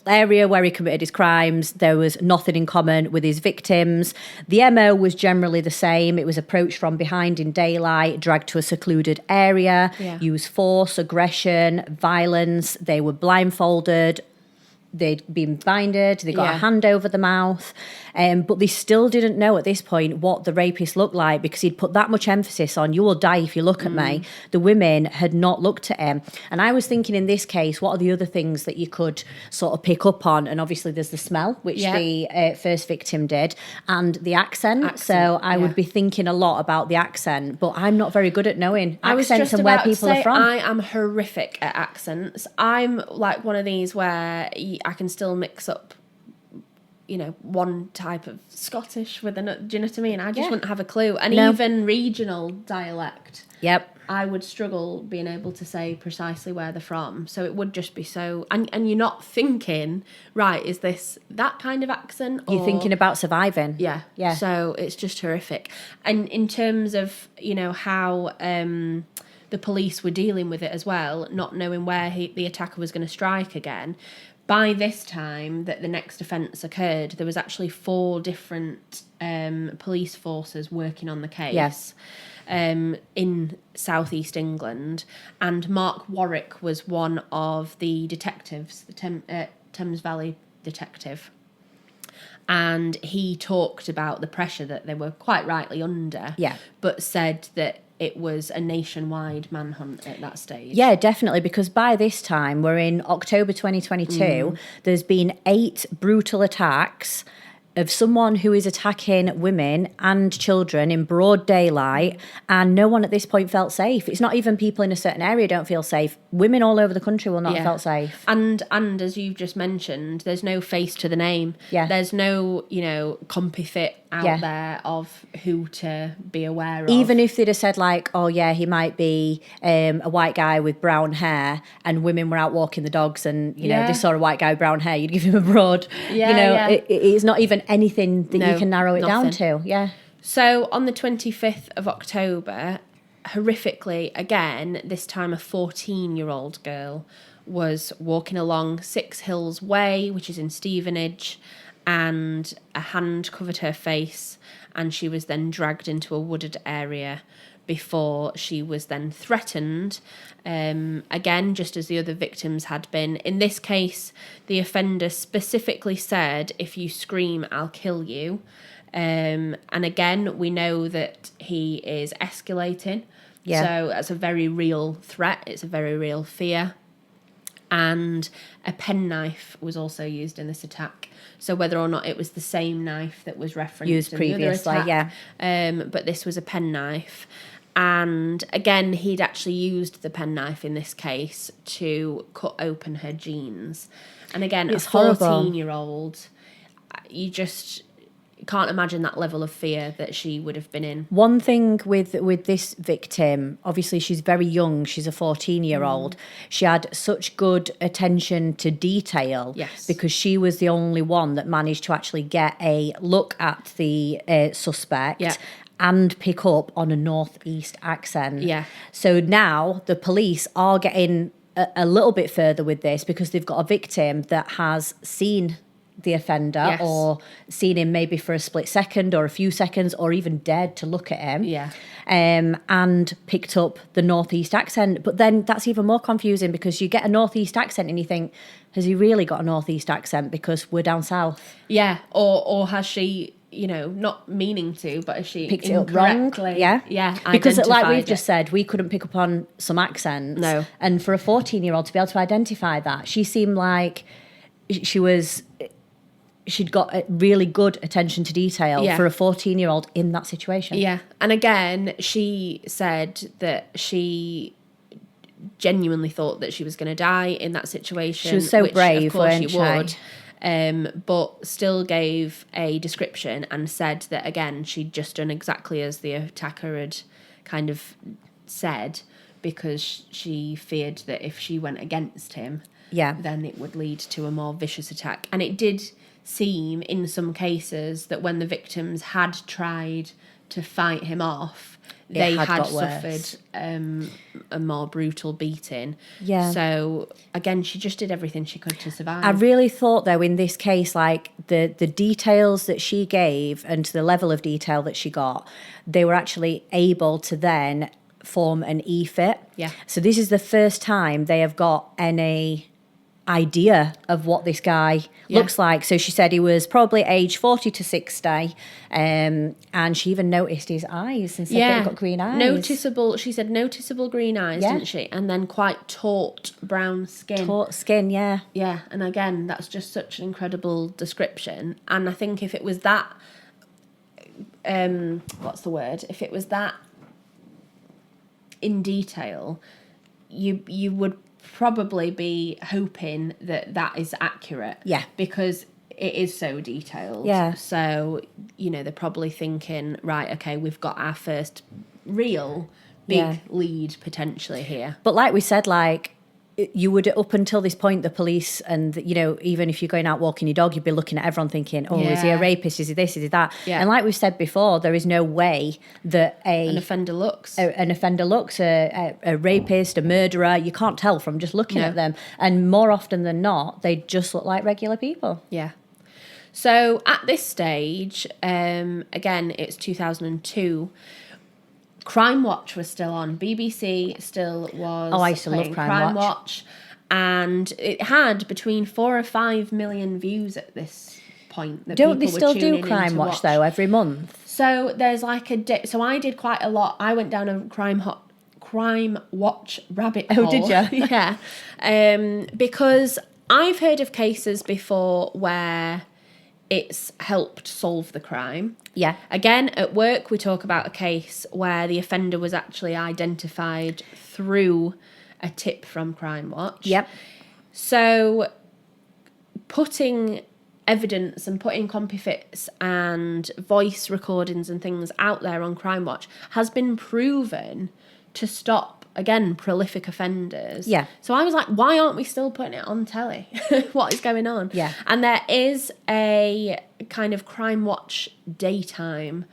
area where he committed his crimes. There was nothing in common with his victims. The MO was generally the same. It was approached from behind in daylight, dragged to a secluded area, use force, aggression, violence. They were blindfolded, they'd been binded, they got a Yeah. hand over the mouth, but they still didn't know at this point what the rapist looked like because he'd put that much emphasis on, you will die if you look at me. The women had not looked at him. And I was thinking in this case, what are the other things that you could sort of pick up on? And obviously there's the smell, which the first victim did, and the accent. So I would be thinking a lot about the accent, but I'm not very good at knowing accents and where people are from. I am horrific at accents. I'm like one of these where I can still mix up, one type of Scottish with another. Do you know what I mean? I just wouldn't have a clue. And even regional dialect. Yep. I would struggle being able to say precisely where they're from. So it would just be so... And you're not thinking, right, is this that kind of accent? You're thinking about surviving. Yeah. Yeah. So it's just horrific. And in terms of, how the police were dealing with it as well, not knowing where the attacker was going to strike again, by this time that the next offence occurred, there was actually 4 different police forces working on the case. Yes. In southeast England, and Mark Warwick was one of the detectives, the Thames Valley detective, and he talked about the pressure that they were quite rightly under, but said that it was a nationwide manhunt at that stage. Yeah, definitely, because by this time, we're in October 2022, there's been 8 brutal attacks of someone who is attacking women and children in broad daylight, and no one at this point felt safe. It's not even people in a certain area don't feel safe. Women all over the country will not have felt safe. And as you've just mentioned, there's no face to the name. Yeah. There's no, compy fit out there of who to be aware of. Even if they'd have said like, oh yeah, he might be a white guy with brown hair, and women were out walking the dogs and, they saw a white guy with brown hair, you'd give him a broad. It's not even anything that you can narrow it down to. Yeah. So on the 25th of October, horrifically, again, this time a 14-year-old girl was walking along 6 Hills Way, which is in Stevenage, and a hand covered her face, and she was then dragged into a wooded area before she was then threatened, again, just as the other victims had been. In this case, the offender specifically said, if you scream, I'll kill you. And again, we know that he is escalating. Yeah. So that's a very real threat. It's a very real fear. And a penknife was also used in this attack. So whether or not it was the same knife that was referenced used in previously, the other attack, but this was a penknife. And again, he'd actually used the penknife in this case to cut open her jeans. And again, it's a 14-year-old, you just can't imagine that level of fear that she would have been in. One thing with this victim, obviously she's very young, she's a 14-year-old. She had such good attention to detail, because she was the only one that managed to actually get a look at the suspect and pick up on a northeast accent. Yeah. So now the police are getting a little bit further with this because they've got a victim that has seen the offender or seen him maybe for a split second or a few seconds or even dared to look at him and picked up the northeast accent. But then that's even more confusing because you get a northeast accent and you think, has he really got a northeast accent because we're down south? Yeah, or has she, not meaning to, but has she picked it up wrong? Yeah. Because like we've just said, we couldn't pick up on some accents. No. And for a 14-year-old to be able to identify that, she seemed like she'd got a really good attention to detail for a 14-year-old in that situation. Yeah. And again, she said that she genuinely thought that she was going to die in that situation. She was so brave, of course she would. But still gave a description and said that, again, she'd just done exactly as the attacker had kind of said, because she feared that if she went against him, then it would lead to a more vicious attack. And it did seem in some cases that when the victims had tried to fight him off, they had suffered a more brutal beating. Yeah. So again, she just did everything she could to survive. I really thought though in this case, like the details that she gave and the level of detail that she got, they were actually able to then form an E-fit. Yeah. So this is the first time they have got any idea of what this guy looks like. So she said he was probably age 40 to 60, and she even noticed his eyes and said that he got green eyes. She said noticeable green eyes, didn't she? And then quite taut brown skin. Taut skin, yeah. Yeah, and again, that's just such an incredible description. And I think if it was that, what's the word? If it was that in detail, you would probably be hoping that is accurate. Yeah. Because it is so detailed. Yeah. So, they're probably thinking, right, okay, we've got our first real big lead potentially here. But like we said, you would, up until this point, the police and, even if you're going out walking your dog, you'd be looking at everyone thinking, is he a rapist? Is he this? Is he that? Yeah. And like we've said before, there is no way that an offender looks a rapist, a murderer. You can't tell from just looking at them. And more often than not, they just look like regular people. Yeah. So at this stage, again, it's 2002. Crime Watch was still on. BBC still was. Oh, I used to love Crime Watch. And it had between 4 or 5 million views at this point. Don't they still do Crime Watch though every month? So there's so I did quite a lot. I went down a Crime Watch rabbit hole. Oh, did you? Yeah. Because I've heard of cases before where it's helped solve the crime. Yeah. Again, at work, we talk about a case where the offender was actually identified through a tip from Crime Watch. Yep. So putting evidence and putting compifits and voice recordings and things out there on Crime Watch has been proven to stop, again, prolific offenders. Yeah. So I was like, why aren't we still putting it on telly? What is going on? Yeah. And there is a kind of Crime Watch daytime,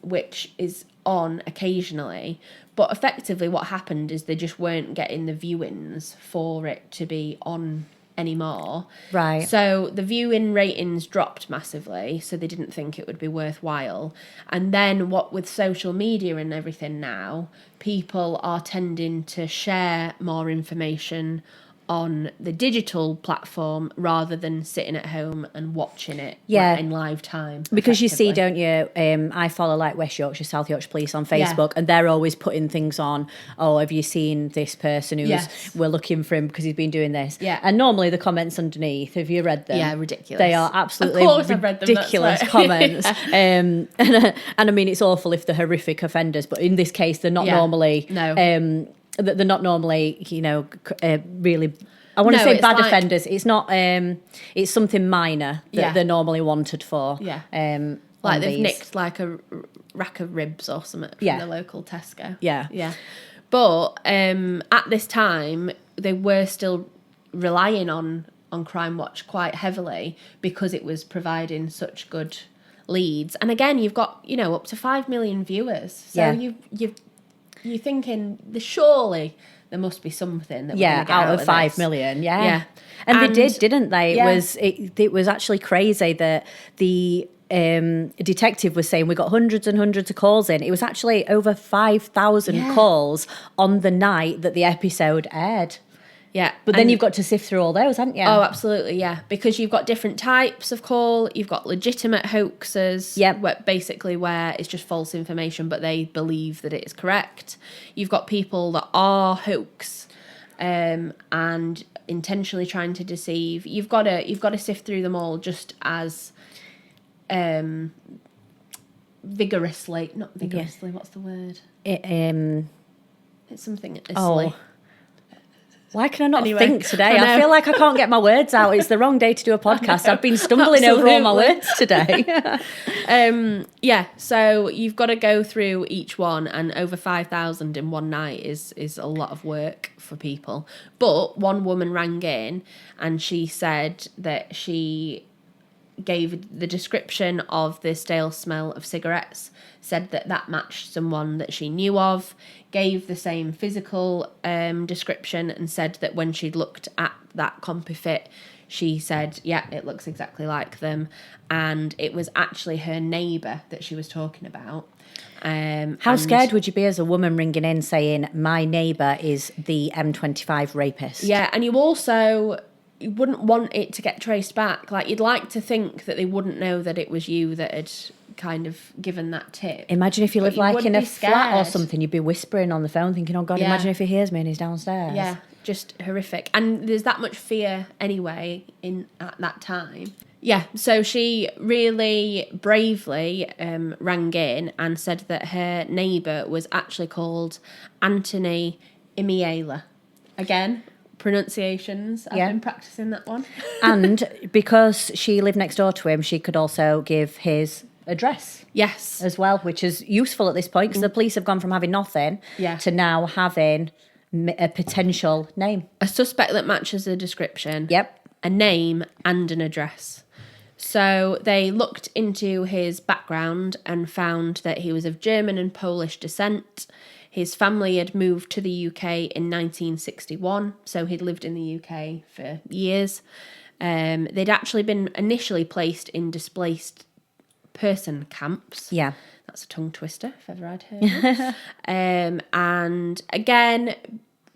which is on occasionally. But effectively what happened is they just weren't getting the viewings for it to be on anymore. Right. So the viewing ratings dropped massively, so they didn't think it would be worthwhile. And then what with social media and everything now, people are tending to share more information on the digital platform rather than sitting at home and watching it in live time. Because you see, don't you, I follow West Yorkshire, South Yorkshire Police on Facebook, and they're always putting things on, have you seen this person we're looking for him because he's been doing this? Yeah. And normally the comments underneath, have you read them? Yeah, ridiculous. They are absolutely of course I've read them, ridiculous comments. And I mean, it's awful if they're horrific offenders, but in this case, they're not normally... No. They're not normally, really... I want to say bad offenders. It's not... it's something minor that they're normally wanted for. Yeah. Like they've nicked a rack of ribs or something from the local Tesco. Yeah. Yeah. But at this time, they were still relying on Crime Watch quite heavily because it was providing such good leads. And again, you've got, up to 5 million viewers. So you're thinking, surely there must be something that we're going to get out of 5 this. million. Yeah. And they did, didn't they? Yeah. It was actually crazy that the detective was saying we got hundreds and hundreds of calls in. It was actually over 5,000 calls on the night that the episode aired. Yeah. But then you've got to sift through all those, haven't you? Oh, absolutely, yeah. Because you've got different types of call. You've got legitimate hoaxes. Yep. Where it's just false information, but they believe that it is correct. You've got people that are hoax and intentionally trying to deceive. You've got to sift through them all just as vigorously. Not vigorously, what's the word? It's something isly. Why can I not think today? I feel like I can't get my words out. It's the wrong day to do a podcast. I've been stumbling over all my words today. So you've got to go through each one, and over 5,000 in one night is a lot of work for people. But one woman rang in and she said that she gave the description of the stale smell of cigarettes, said that matched someone that she knew of, gave the same physical description, and said that when she'd looked at that compifit, she said, yeah, it looks exactly like them. And it was actually her neighbour that she was talking about. How scared would you be as a woman ringing in saying, my neighbour is the M25 rapist? Yeah, and you wouldn't want it to get traced back. Like, you'd like to think that they wouldn't know that it was you that had kind of given that tip. Imagine if you lived like in a flat or scared. something, you'd be whispering on the phone thinking, oh God, imagine if he hears me and he's downstairs. Yeah, just horrific. And there's that much fear anyway at that time. Yeah, so she really bravely rang in and said that her neighbour was actually called Anthony Imiela. Again, pronunciations. I've been practicing that one. And because she lived next door to him, she could also give his address. Yes. As well, which is useful at this point because the police have gone from having nothing to now having a potential name. A suspect that matches the description. Yep. A name and an address. So they looked into his background and found that he was of German and Polish descent. His family had moved to the UK in 1961, so he'd lived in the UK for years. They'd actually been initially placed in displaced person camps. Yeah. That's a tongue twister, if ever I'd heard it. And again,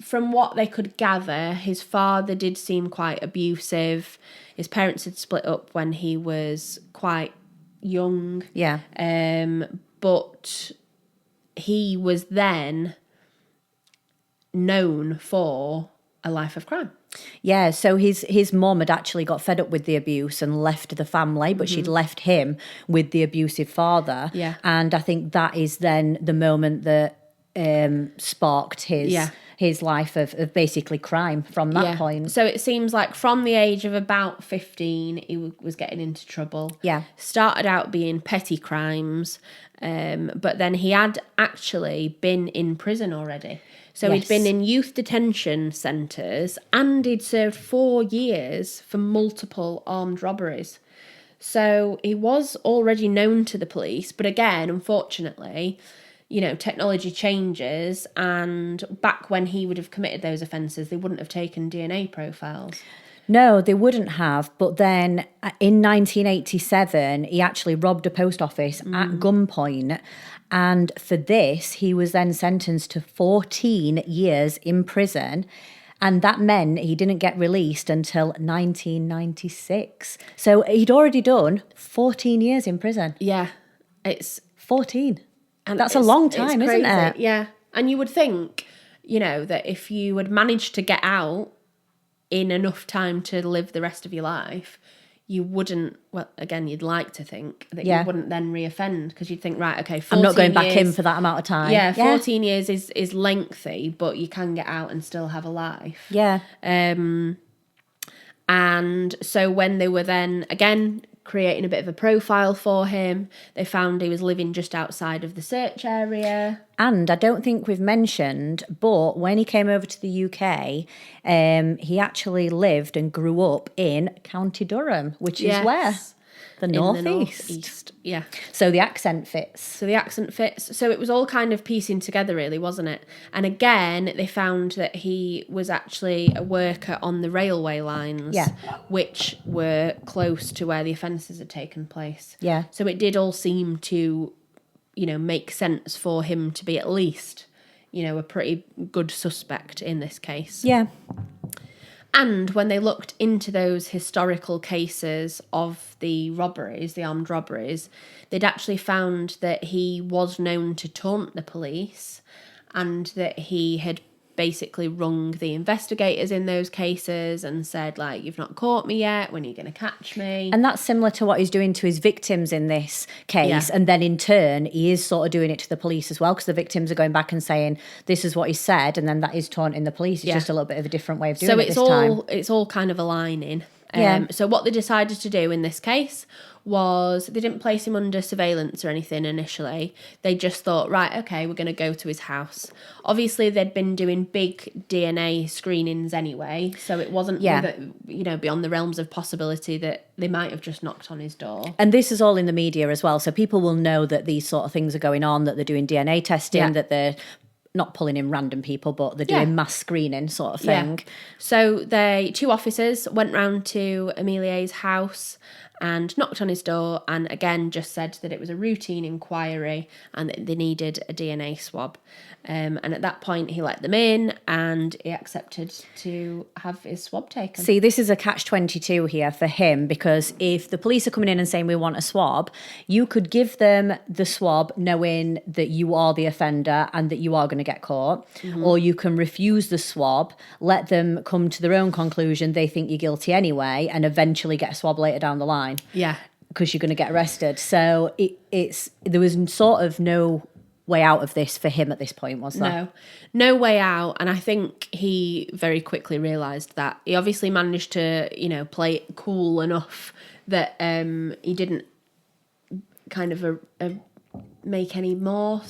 from what they could gather, his father did seem quite abusive. His parents had split up when he was quite young. Yeah. But he was then known for a life of crime. Yeah, so his mum had actually got fed up with the abuse and left the family, but she'd left him with the abusive father. Yeah. And I think that is then the moment that sparked his life of basically crime from that point. So it seems like from the age of about 15, he was getting into trouble. Yeah. Started out being petty crimes, but then he had actually been in prison already. So he'd been in youth detention centres and he'd served 4 years for multiple armed robberies. So he was already known to the police, but again, unfortunately, you know, technology changes, and back when he would have committed those offences, they wouldn't have taken DNA profiles. No, they wouldn't have. But then in 1987, he actually robbed a post office at gunpoint. And for this, he was then sentenced to 14 years in prison. And that meant he didn't get released until 1996. So he'd already done 14 years in prison. Yeah, it's 14. And that's a long time, isn't it? Yeah. And you would think, you know, that if you had managed to get out in enough time to live the rest of your life, you wouldn't, well, again, you'd like to think that you wouldn't then reoffend, because you'd think, right, okay, 14 I'm not going years, back in for that amount of time. Yeah, 14 years is lengthy, but you can get out and still have a life. Yeah. And so when they were then, again, creating a bit of a profile for him, they found he was living just outside of the search area. And I don't think we've mentioned, but when he came over to the UK, he actually lived and grew up in County Durham, which is where? The northeast. Yeah. So the accent fits. So it was all kind of piecing together, really, wasn't it? And again, they found that he was actually a worker on the railway lines, which were close to where the offences had taken place. Yeah. So it did all seem to, you know, make sense for him to be at least, you know, a pretty good suspect in this case. Yeah. And when they looked into those historical cases of the robberies, the armed robberies, they'd actually found that he was known to taunt the police, and that he had basically rung the investigators in those cases and said, like, you've not caught me yet, when are you going to catch me? And that's similar to what he's doing to his victims in this case. And then in turn, he is sort of doing it to the police as well, because the victims are going back and saying, this is what he said, and then that is taunting the police. It's just a little bit of a different way of doing it this time. So it's all kind of aligning. Yeah. So what they decided to do in this case was they didn't place him under surveillance or anything initially. They just thought, right, okay, we're going to go to his house. Obviously, they'd been doing big DNA screenings anyway, so it wasn't, you know, beyond the realms of possibility that they might have just knocked on his door. And this is all in the media as well, so people will know that these sort of things are going on, that they're doing DNA testing, that they're not pulling in random people, but they're doing mass screening sort of thing. Yeah. So two officers went round to Emilier's house and knocked on his door and again just said that it was a routine inquiry and that they needed a DNA swab. And at that point he let them in and he accepted to have his swab taken. See, this is a catch-22 here for him, because if the police are coming in and saying we want a swab, you could give them the swab knowing that you are the offender and that you are going to get caught, or you can refuse the swab, let them come to their own conclusion, they think you're guilty anyway, and eventually get a swab later down the line. Yeah. Because you're going to get arrested. So there was sort of no way out of this for him at this point, was there? No way out. And I think he very quickly realised that. He obviously managed to, play it cool enough that he didn't kind of make any more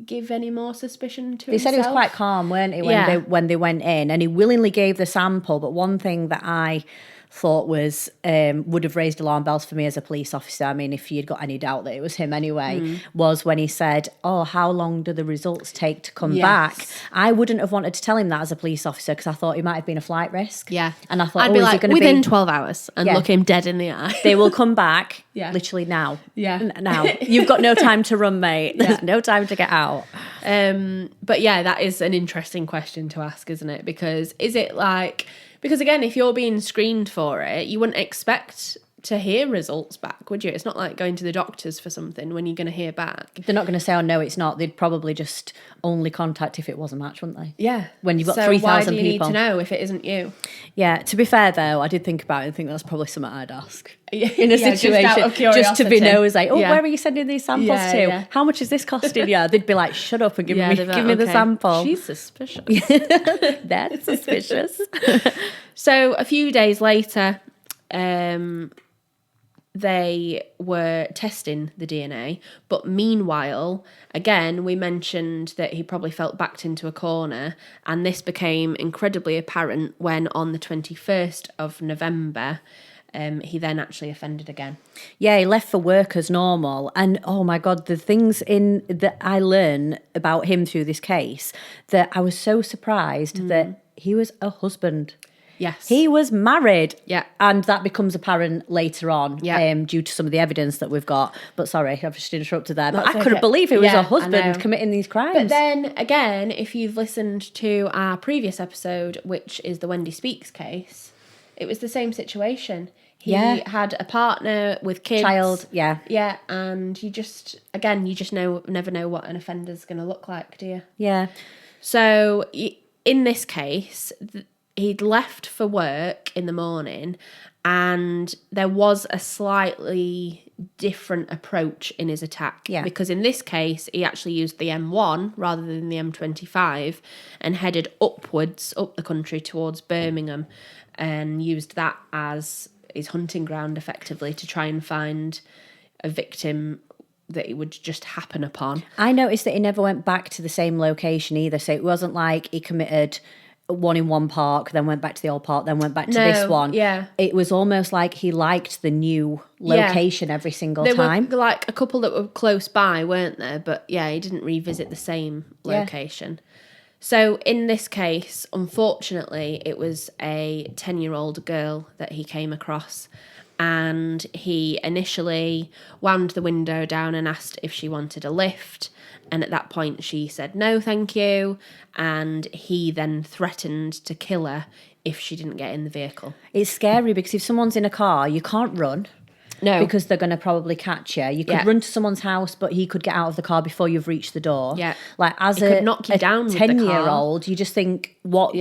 give any more suspicion to himself. They said he was quite calm, weren't he, when they went in, and he willingly gave the sample. But one thing that I thought was would have raised alarm bells for me as a police officer, I mean, if you'd got any doubt that it was him anyway, was when he said, how long do the results take to come back? I wouldn't have wanted to tell him that as a police officer, because I thought he might have been a flight risk. Yeah. And I thought, I'd be like, within 12 hours and look him dead in the eye. They will come back literally now. Yeah. Now. You've got no time to run, mate. There's no time to get out. But that is an interesting question to ask, isn't it? Because because again, if you're being screened for it, you wouldn't expect to hear results back, would you? It's not like going to the doctors for something when you're going to hear back. They're not going to say, no, it's not. They'd probably just only contact if it was a match, wouldn't they? Yeah. When you've got 3,000 people. So why do you need to know if it isn't you? Yeah, to be fair, though, I did think about it and think that's probably something I'd ask. In a situation, just to be nosy. Where are you sending these samples to? Yeah. How much is this costing you? They'd be like, shut up and give me the sample. She's suspicious. That's suspicious. So a few days later, they were testing the DNA. But meanwhile, again, we mentioned that he probably felt backed into a corner. And this became incredibly apparent when on the 21st of November, he then actually offended again. Yeah, he left for work as normal. And oh my God, the things that I learned about him through this case, that I was so surprised that he was a husband. Yes. He was married. Yeah. And that becomes apparent later on due to some of the evidence that we've got. But sorry, I've just interrupted there. But I couldn't believe he was a husband committing these crimes. But then, again, if you've listened to our previous episode, which is the Wendy Speaks case, it was the same situation. He had a partner with kids. Child, yeah. Yeah, and you just never know what an offender's going to look like, do you? Yeah. So, in this case, he'd left for work in the morning and there was a slightly different approach in his attack. Yeah. Because in this case, he actually used the M1 rather than the M25 and headed upwards, up the country towards Birmingham, and used that as his hunting ground effectively to try and find a victim that it would just happen upon. I noticed that he never went back to the same location either. So it wasn't like he committed one in one park, then went back to the old park, then went back to this one. Yeah. It was almost like he liked the new location every single time. There were like a couple that were close by, weren't there? But yeah, he didn't revisit the same location. So in this case, unfortunately, it was a 10-year-old girl that he came across, and he initially wound the window down and asked if she wanted a lift. And at that point, she said, no, thank you. And he then threatened to kill her if she didn't get in the vehicle. It's scary because if someone's in a car, you can't run. No. Because they're going to probably catch you. You could run to someone's house, but he could get out of the car before you've reached the door. Yeah. Like as he could knock you down with the 10-year-old, you just think, what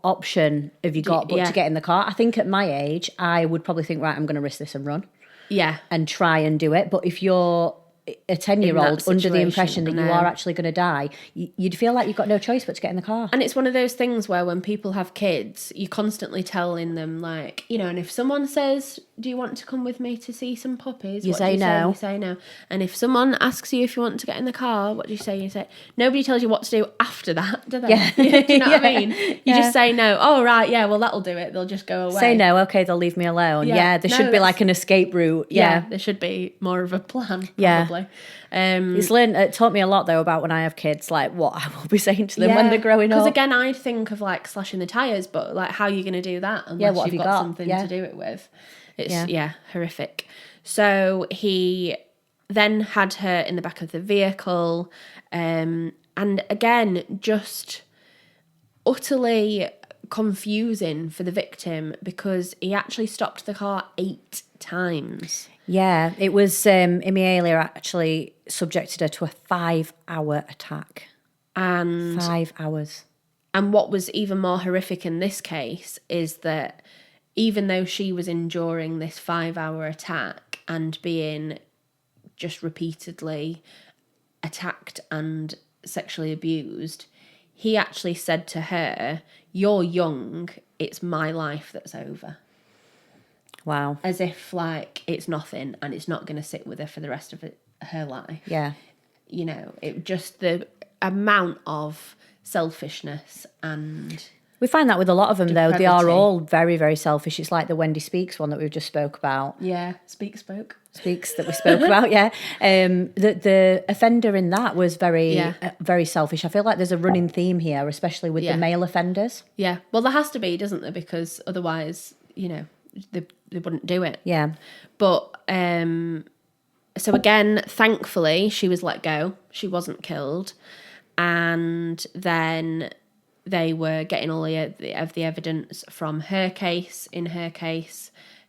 option have you got but to get in the car? I think at my age, I would probably think, right, I'm going to risk this and run. Yeah. And try and do it. But if you're a 10-year-old under the impression that you are actually going to die, you'd feel like you've got no choice but to get in the car. And it's one of those things where when people have kids, you're constantly telling them, like, and if someone says do you want to come with me to see some puppies? You What say do you no. You say no. And if someone asks you if you want to get in the car, what do you say? You say, nobody tells you what to do after that, do they? Yeah. Do you know what I mean? You Yeah. just say no. Oh, right, yeah, well, that'll do it. They'll just go away. Say no, okay, they'll leave me alone. Yeah, there should be like an escape route. Yeah. There should be more of a plan, Yeah. probably. It taught me a lot, though, about when I have kids, like what I will be saying to them when they're growing up. Because again, I'd think of like slashing the tyres, but like how are you going to do that unless what have you've you got got? something to do it with? It's, Yeah. horrific. So he then had her in the back of the vehicle, and again, just utterly confusing for the victim because he actually stopped the car 8 times. Yeah, it was Imiela actually subjected her to a 5-hour attack. And 5 hours. And what was even more horrific in this case is that even though she was enduring this 5-hour attack and being just repeatedly attacked and sexually abused, he actually said to her, "You're young, it's my life that's over." Wow. As if like it's nothing and it's not going to sit with her for the rest of her life. Yeah. You know, it just the amount of selfishness and... We find that with a lot of them, though. They are depravity. all very, very selfish. It's like the Wendy Speaks one that we've just spoke about. Yeah, spoke. Speaks that we spoke about, yeah. The offender in that was very, Yeah. very selfish. I feel like there's a running theme here, especially with the male offenders. Yeah, well, there has to be, doesn't there? Because otherwise, you know, they wouldn't do it. Yeah. But, so again, thankfully, she was let go. She wasn't killed. And then they were getting all of the evidence from her case,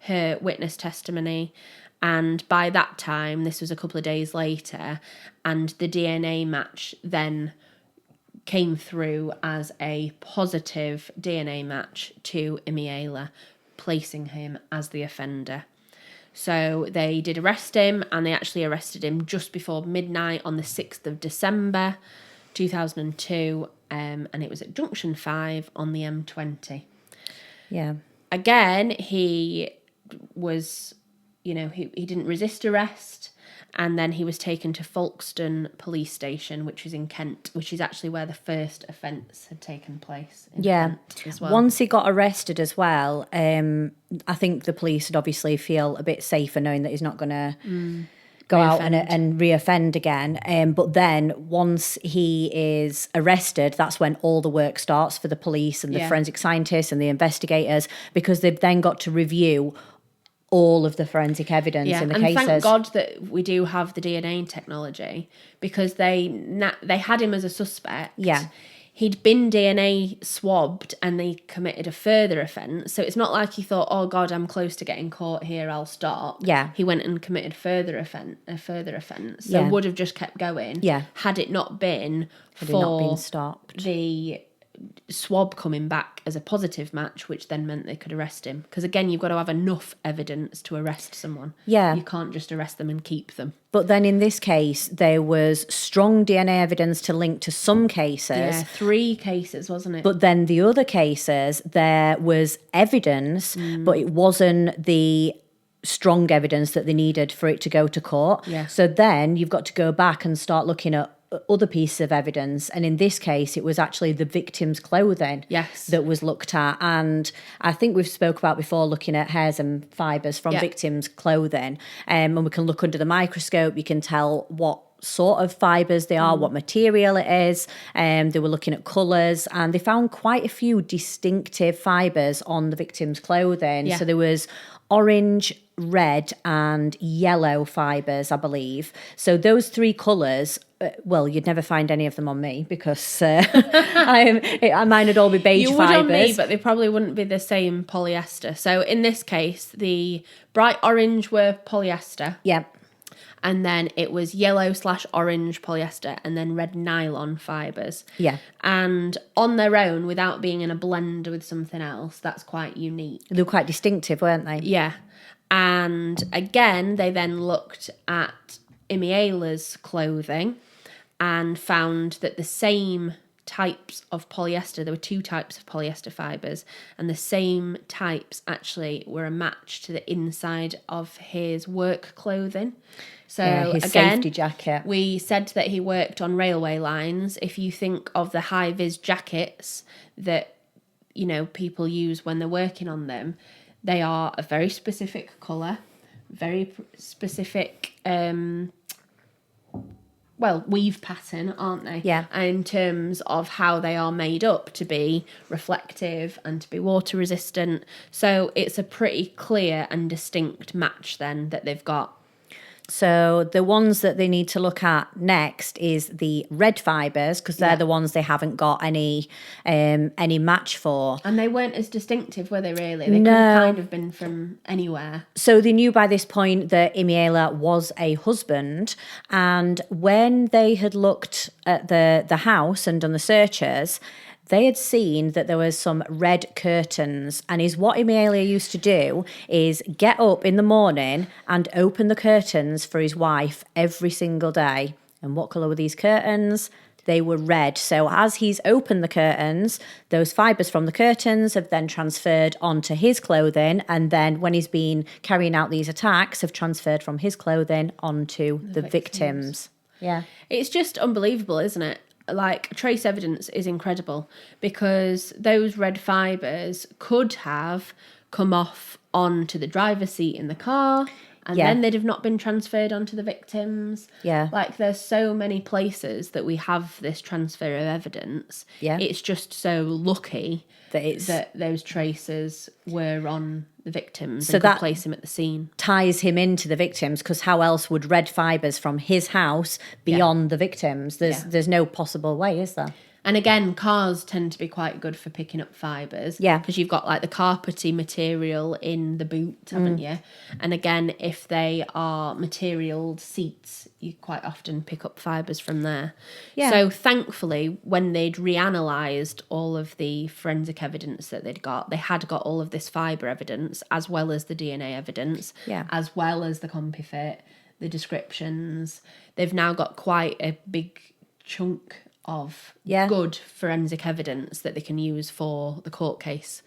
her witness testimony. And by that time, this was a couple of days later, and the DNA match then came through as a positive DNA match to Imiela, placing him as the offender. So they did arrest him, and they actually arrested him just before midnight on the 6th of December, 2002, and it was at Junction 5 on the M20. Yeah. Again, he was, you know, he didn't resist arrest, and then he was taken to Folkestone Police Station, which is in Kent, which is actually where the first offence had taken place in Kent as well. Once he got arrested as well, I think the police would obviously feel a bit safer knowing that he's not going to go out and re-offend again. But then once he is arrested, that's when all the work starts for the police and the forensic scientists and the investigators, because they've then got to review all of the forensic evidence in the cases. And thank God that we do have the DNA technology, because they had him as a suspect. Yeah. He'd been DNA swabbed and they committed a further offence. So it's not like he thought, oh God, I'm close to getting caught here, I'll stop. Yeah. He went and committed a further offence. So would have just kept going. Yeah. Had it not been stopped. The swab coming back as a positive match, which then meant they could arrest him. Because again, you've got to have enough evidence to arrest someone. Yeah. You can't just arrest them and keep them. But then in this case, there was strong DNA evidence to link to some cases. Yeah, 3 cases, wasn't it? But then the other cases, there was evidence, but it wasn't the strong evidence that they needed for it to go to court. Yeah. So then you've got to go back and start looking at other pieces of evidence, and in this case it was actually the victim's clothing that was looked at. And I think we've spoke about before looking at hairs and fibres from victims' clothing, and we can look under the microscope, you can tell what sort of fibres they are, what material it is. They were looking at colours, and they found quite a few distinctive fibres on the victim's clothing. So there was orange, red and yellow fibres, I believe. So those 3 colours, well, you'd never find any of them on me because mine would all be beige fibres. You would on me, but they probably wouldn't be the same polyester. So in this case, the bright orange were polyester. Yeah. And then it was yellow/orange polyester and then red nylon fibres. Yeah. And on their own, without being in a blend with something else, that's quite unique. They were quite distinctive, weren't they? Yeah. And again, they then looked at Imiela's clothing and found that the same types of polyester. There were 2 types of polyester fibres, and the same types actually were a match to the inside of his work clothing. So his again, safety jacket. We said that he worked on railway lines. If you think of the high-vis jackets that, you know, people use when they're working on them, they are a very specific colour, very specific weave pattern, aren't they? Yeah. In terms of how they are made up to be reflective and to be water resistant. So it's a pretty clear and distinct match then that they've got. So the ones that they need to look at next is the red fibres, because they're the ones they haven't got any match for. And they weren't as distinctive, were they really? They could have kind of been from anywhere. So they knew by this point that Imiela was a husband, and when they had looked at the house and done the searches, they had seen that there was some red curtains, and what Imiela used to do is get up in the morning and open the curtains for his wife every single day. And what colour were these curtains? They were red. So as he's opened the curtains, those fibres from the curtains have then transferred onto his clothing, and then when he's been carrying out these attacks, have transferred from his clothing onto the victims. Yeah. It's just unbelievable, isn't it? Like, trace evidence is incredible, because those red fibres could have come off onto the driver's seat in the car, and then they'd have not been transferred onto the victims. Yeah. Like, there's so many places that we have this transfer of evidence. Yeah. It's just so lucky that those traces were on the victims, so and that could place him at the scene. Ties him into the victims, because how else would red fibres from his house be on the victims? There's no possible way, is there? And again, cars tend to be quite good for picking up fibres. Yeah. Because you've got like the carpety material in the boot, haven't you? And again, if they are materialed seats, you quite often pick up fibres from there. Yeah. So thankfully, when they'd reanalysed all of the forensic evidence that they'd got, they had got all of this fibre evidence, as well as the DNA evidence, as well as the CompiFit, the descriptions. They've now got quite a big chunk of good forensic evidence that they can use for the court case.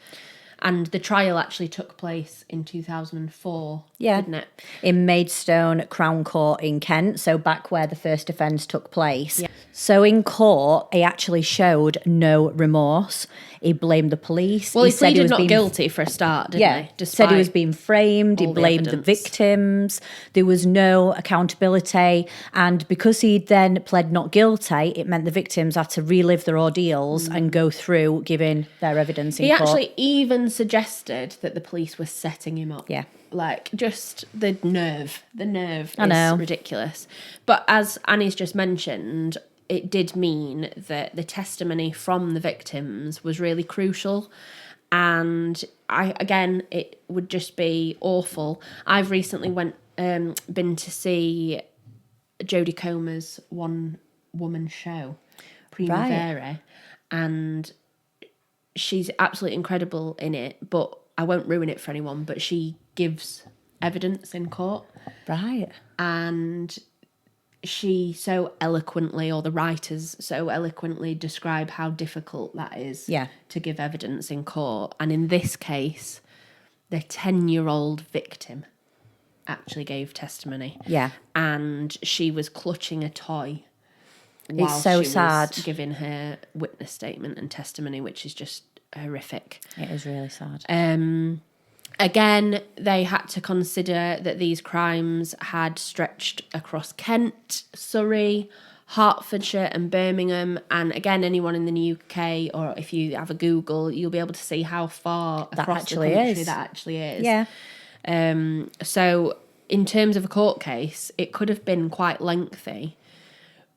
And the trial actually took place in 2004, didn't it? In Maidstone Crown Court in Kent, so back where the first offence took place. Yeah. So in court, he actually showed no remorse. He blamed the police. Well, he pleaded not guilty for a start, didn't he? Said he was being framed. He blamed the victims. There was no accountability. And because he then pled not guilty, it meant the victims had to relive their ordeals and go through giving their evidence in court. He actually even suggested that the police were setting him up. Yeah. Like, just the nerve is ridiculous. But as Annie's just mentioned, it did mean that the testimony from the victims was really crucial. And it would just be awful. I've recently been to see Jodie Comer's one-woman show, Primavera, and she's absolutely incredible in it, but I won't ruin it for anyone, but she gives evidence in court. Right. And she so eloquently, or the writers so eloquently, describe how difficult that is to give evidence in court. And in this case, the 10-year-old victim actually gave testimony. Yeah. And she was clutching a toy while she was giving her witness statement and testimony, which is just horrific. It is really sad. Again, they had to consider that these crimes had stretched across Kent, Surrey, Hertfordshire and Birmingham. And again, anyone in the UK, or if you have a Google, you'll be able to see how far across the country that actually is. Yeah. So in terms of a court case, it could have been quite lengthy.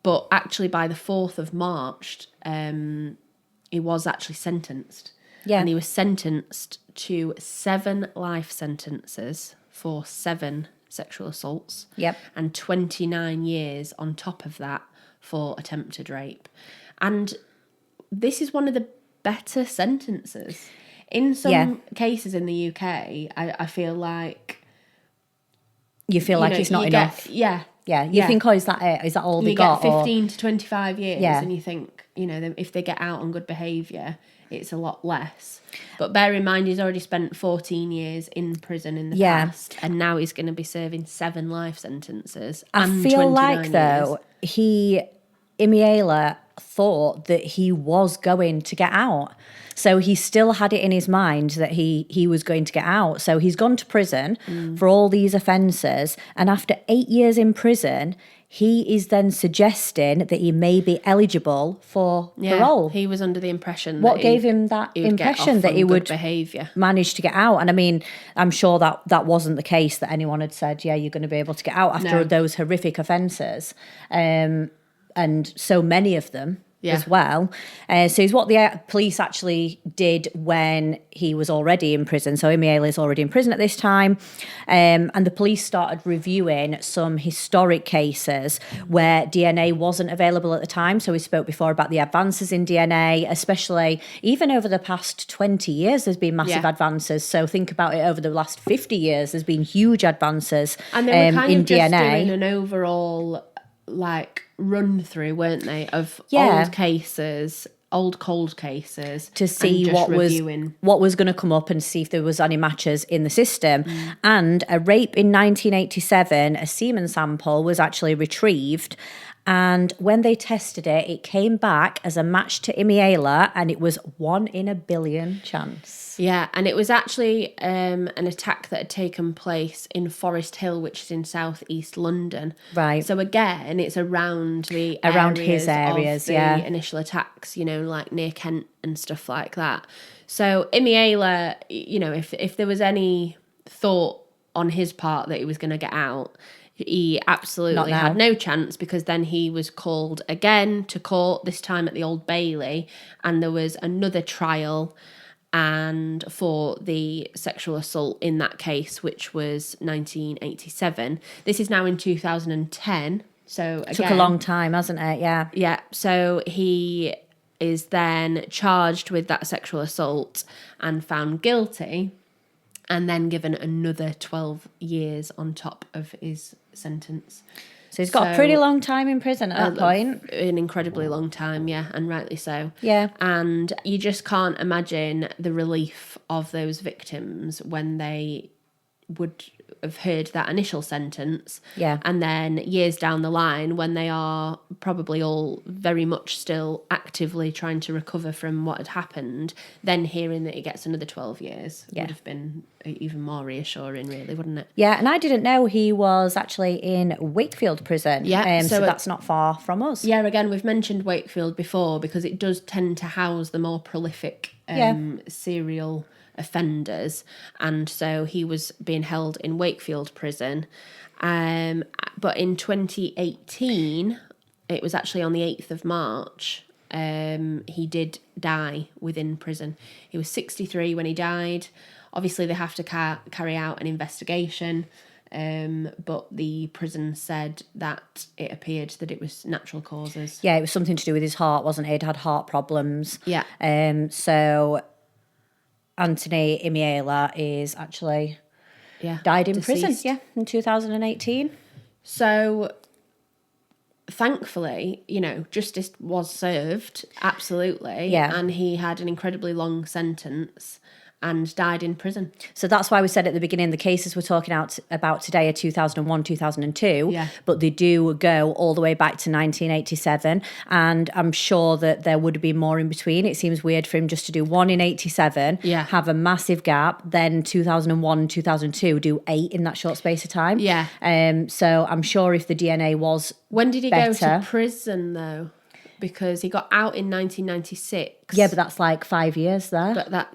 But actually by the 4th of March, he was actually sentenced. Yeah. And he was sentenced to 7 life sentences for 7 sexual assaults. Yep. And 29 years on top of that for attempted rape. And this is one of the better sentences. In some cases in the UK, I feel like... You feel like it's not enough. Yeah. You think, is that it? Is that all they got? You get 15 to 25 years and you think... if they get out on good behaviour, it's a lot less. But bear in mind, he's already spent 14 years in prison in the past, and now he's going to be serving 7 life sentences. I feel like, though, Imiela thought that he was going to get out. So he still had it in his mind that he was going to get out. So he's gone to prison for all these offences. And after 8 years in prison, he is then suggesting that he may be eligible for parole. He was under the impression what gave him that impression that he would manage to get out. And I mean, I'm sure that wasn't the case, that anyone had said, yeah, you're going to be able to get out after those horrific offences. And so many of them as well. So it's what the police actually did when he was already in prison. So Imiela is already in prison at this time. And the police started reviewing some historic cases where DNA wasn't available at the time. So we spoke before about the advances in DNA, especially even over the past 20 years, there's been massive advances. So think about it, over the last 50 years, there's been huge advances and they were kind in of just DNA. Doing an overall run through, weren't they, of old cold cases to see what was going to come up and see if there was any matches in the system. And a rape in 1987, a semen sample was actually retrieved, and when they tested it, it came back as a match to Imiela, and it was 1 in a billion chance. Yeah, and it was actually an attack that had taken place in Forest Hill, which is in southeast London. Right. So again, it's around his areas, of the initial attacks, like near Kent and stuff like that. So Imiela, if there was any thought on his part that he was going to get out, he absolutely had no chance, because then he was called again to court, this time at the Old Bailey, and there was another trial and for the sexual assault in that case, which was 1987. This is now in 2010. So again, took a long time, hasn't it? Yeah. Yeah. So he is then charged with that sexual assault and found guilty, and then given another 12 years on top of his sentence. So he's got a pretty long time in prison at that point. An incredibly long time, yeah, and rightly so. Yeah. And you just can't imagine the relief of those victims when they would have heard that initial sentence. Yeah. And then years down the line, when they are probably all very much still actively trying to recover from what had happened, then hearing that he gets another 12 years would have been even more reassuring, really, wouldn't it? Yeah, and I didn't know he was actually in Wakefield prison. Yeah. So that's not far from us. Yeah, again, we've mentioned Wakefield before because it does tend to house the more prolific serial offenders, and so he was being held in Wakefield prison, but in 2018, it was actually on the 8th of March, he did die within prison. He was 63 when he died. Obviously they have to carry out an investigation, but the prison said that it appeared that it was natural causes. Yeah, it was something to do with his heart, wasn't it? He'd had heart problems. Yeah. So Anthony Imiela is actually died in prison, in 2018. So thankfully, justice was served, absolutely. Yeah. And he had an incredibly long sentence and died in prison. So that's why we said at the beginning, the cases we're talking about today are 2001, 2002, but they do go all the way back to 1987, and I'm sure that there would be more in between. It seems weird for him just to do one in 87, have a massive gap, then 2001, 2002, do 8 in that short space of time. Yeah. So I'm sure if the DNA was When did he go to prison, though? Because he got out in 1996. Yeah, but that's like 5 years there. But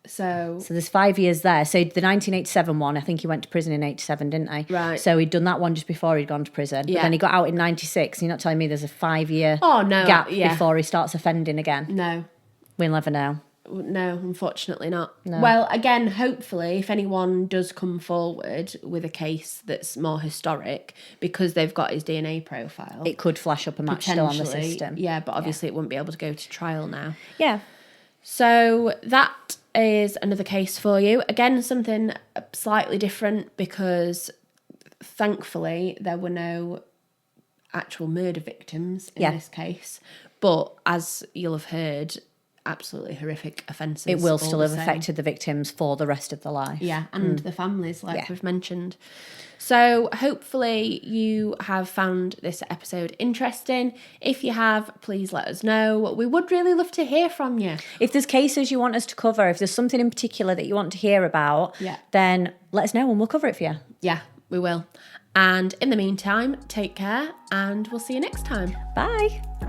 So there's 5 years there. So the 1987 one, I think he went to prison in 87, didn't he? Right. So he'd done that one just before he'd gone to prison. Yeah. But then he got out in 96. You're not telling me there's a 5-year gap before he starts offending again? No. We'll never know. No, unfortunately not. No. Well, again, hopefully, if anyone does come forward with a case that's more historic, because they've got his DNA profile, it could flash up a match still on the system. Yeah, but obviously it wouldn't be able to go to trial now. Yeah. So that is another case for you. Again, something slightly different because thankfully there were no actual murder victims in this case. But as you'll have heard, absolutely horrific offences. It will still have affected the victims for the rest of their life. Yeah, and the families, like we've mentioned. So hopefully you have found this episode interesting. If you have, please let us know. We would really love to hear from you. If there's cases you want us to cover, if there's something in particular that you want to hear about, then let us know and we'll cover it for you. Yeah, we will. And in the meantime, take care and we'll see you next time. Bye.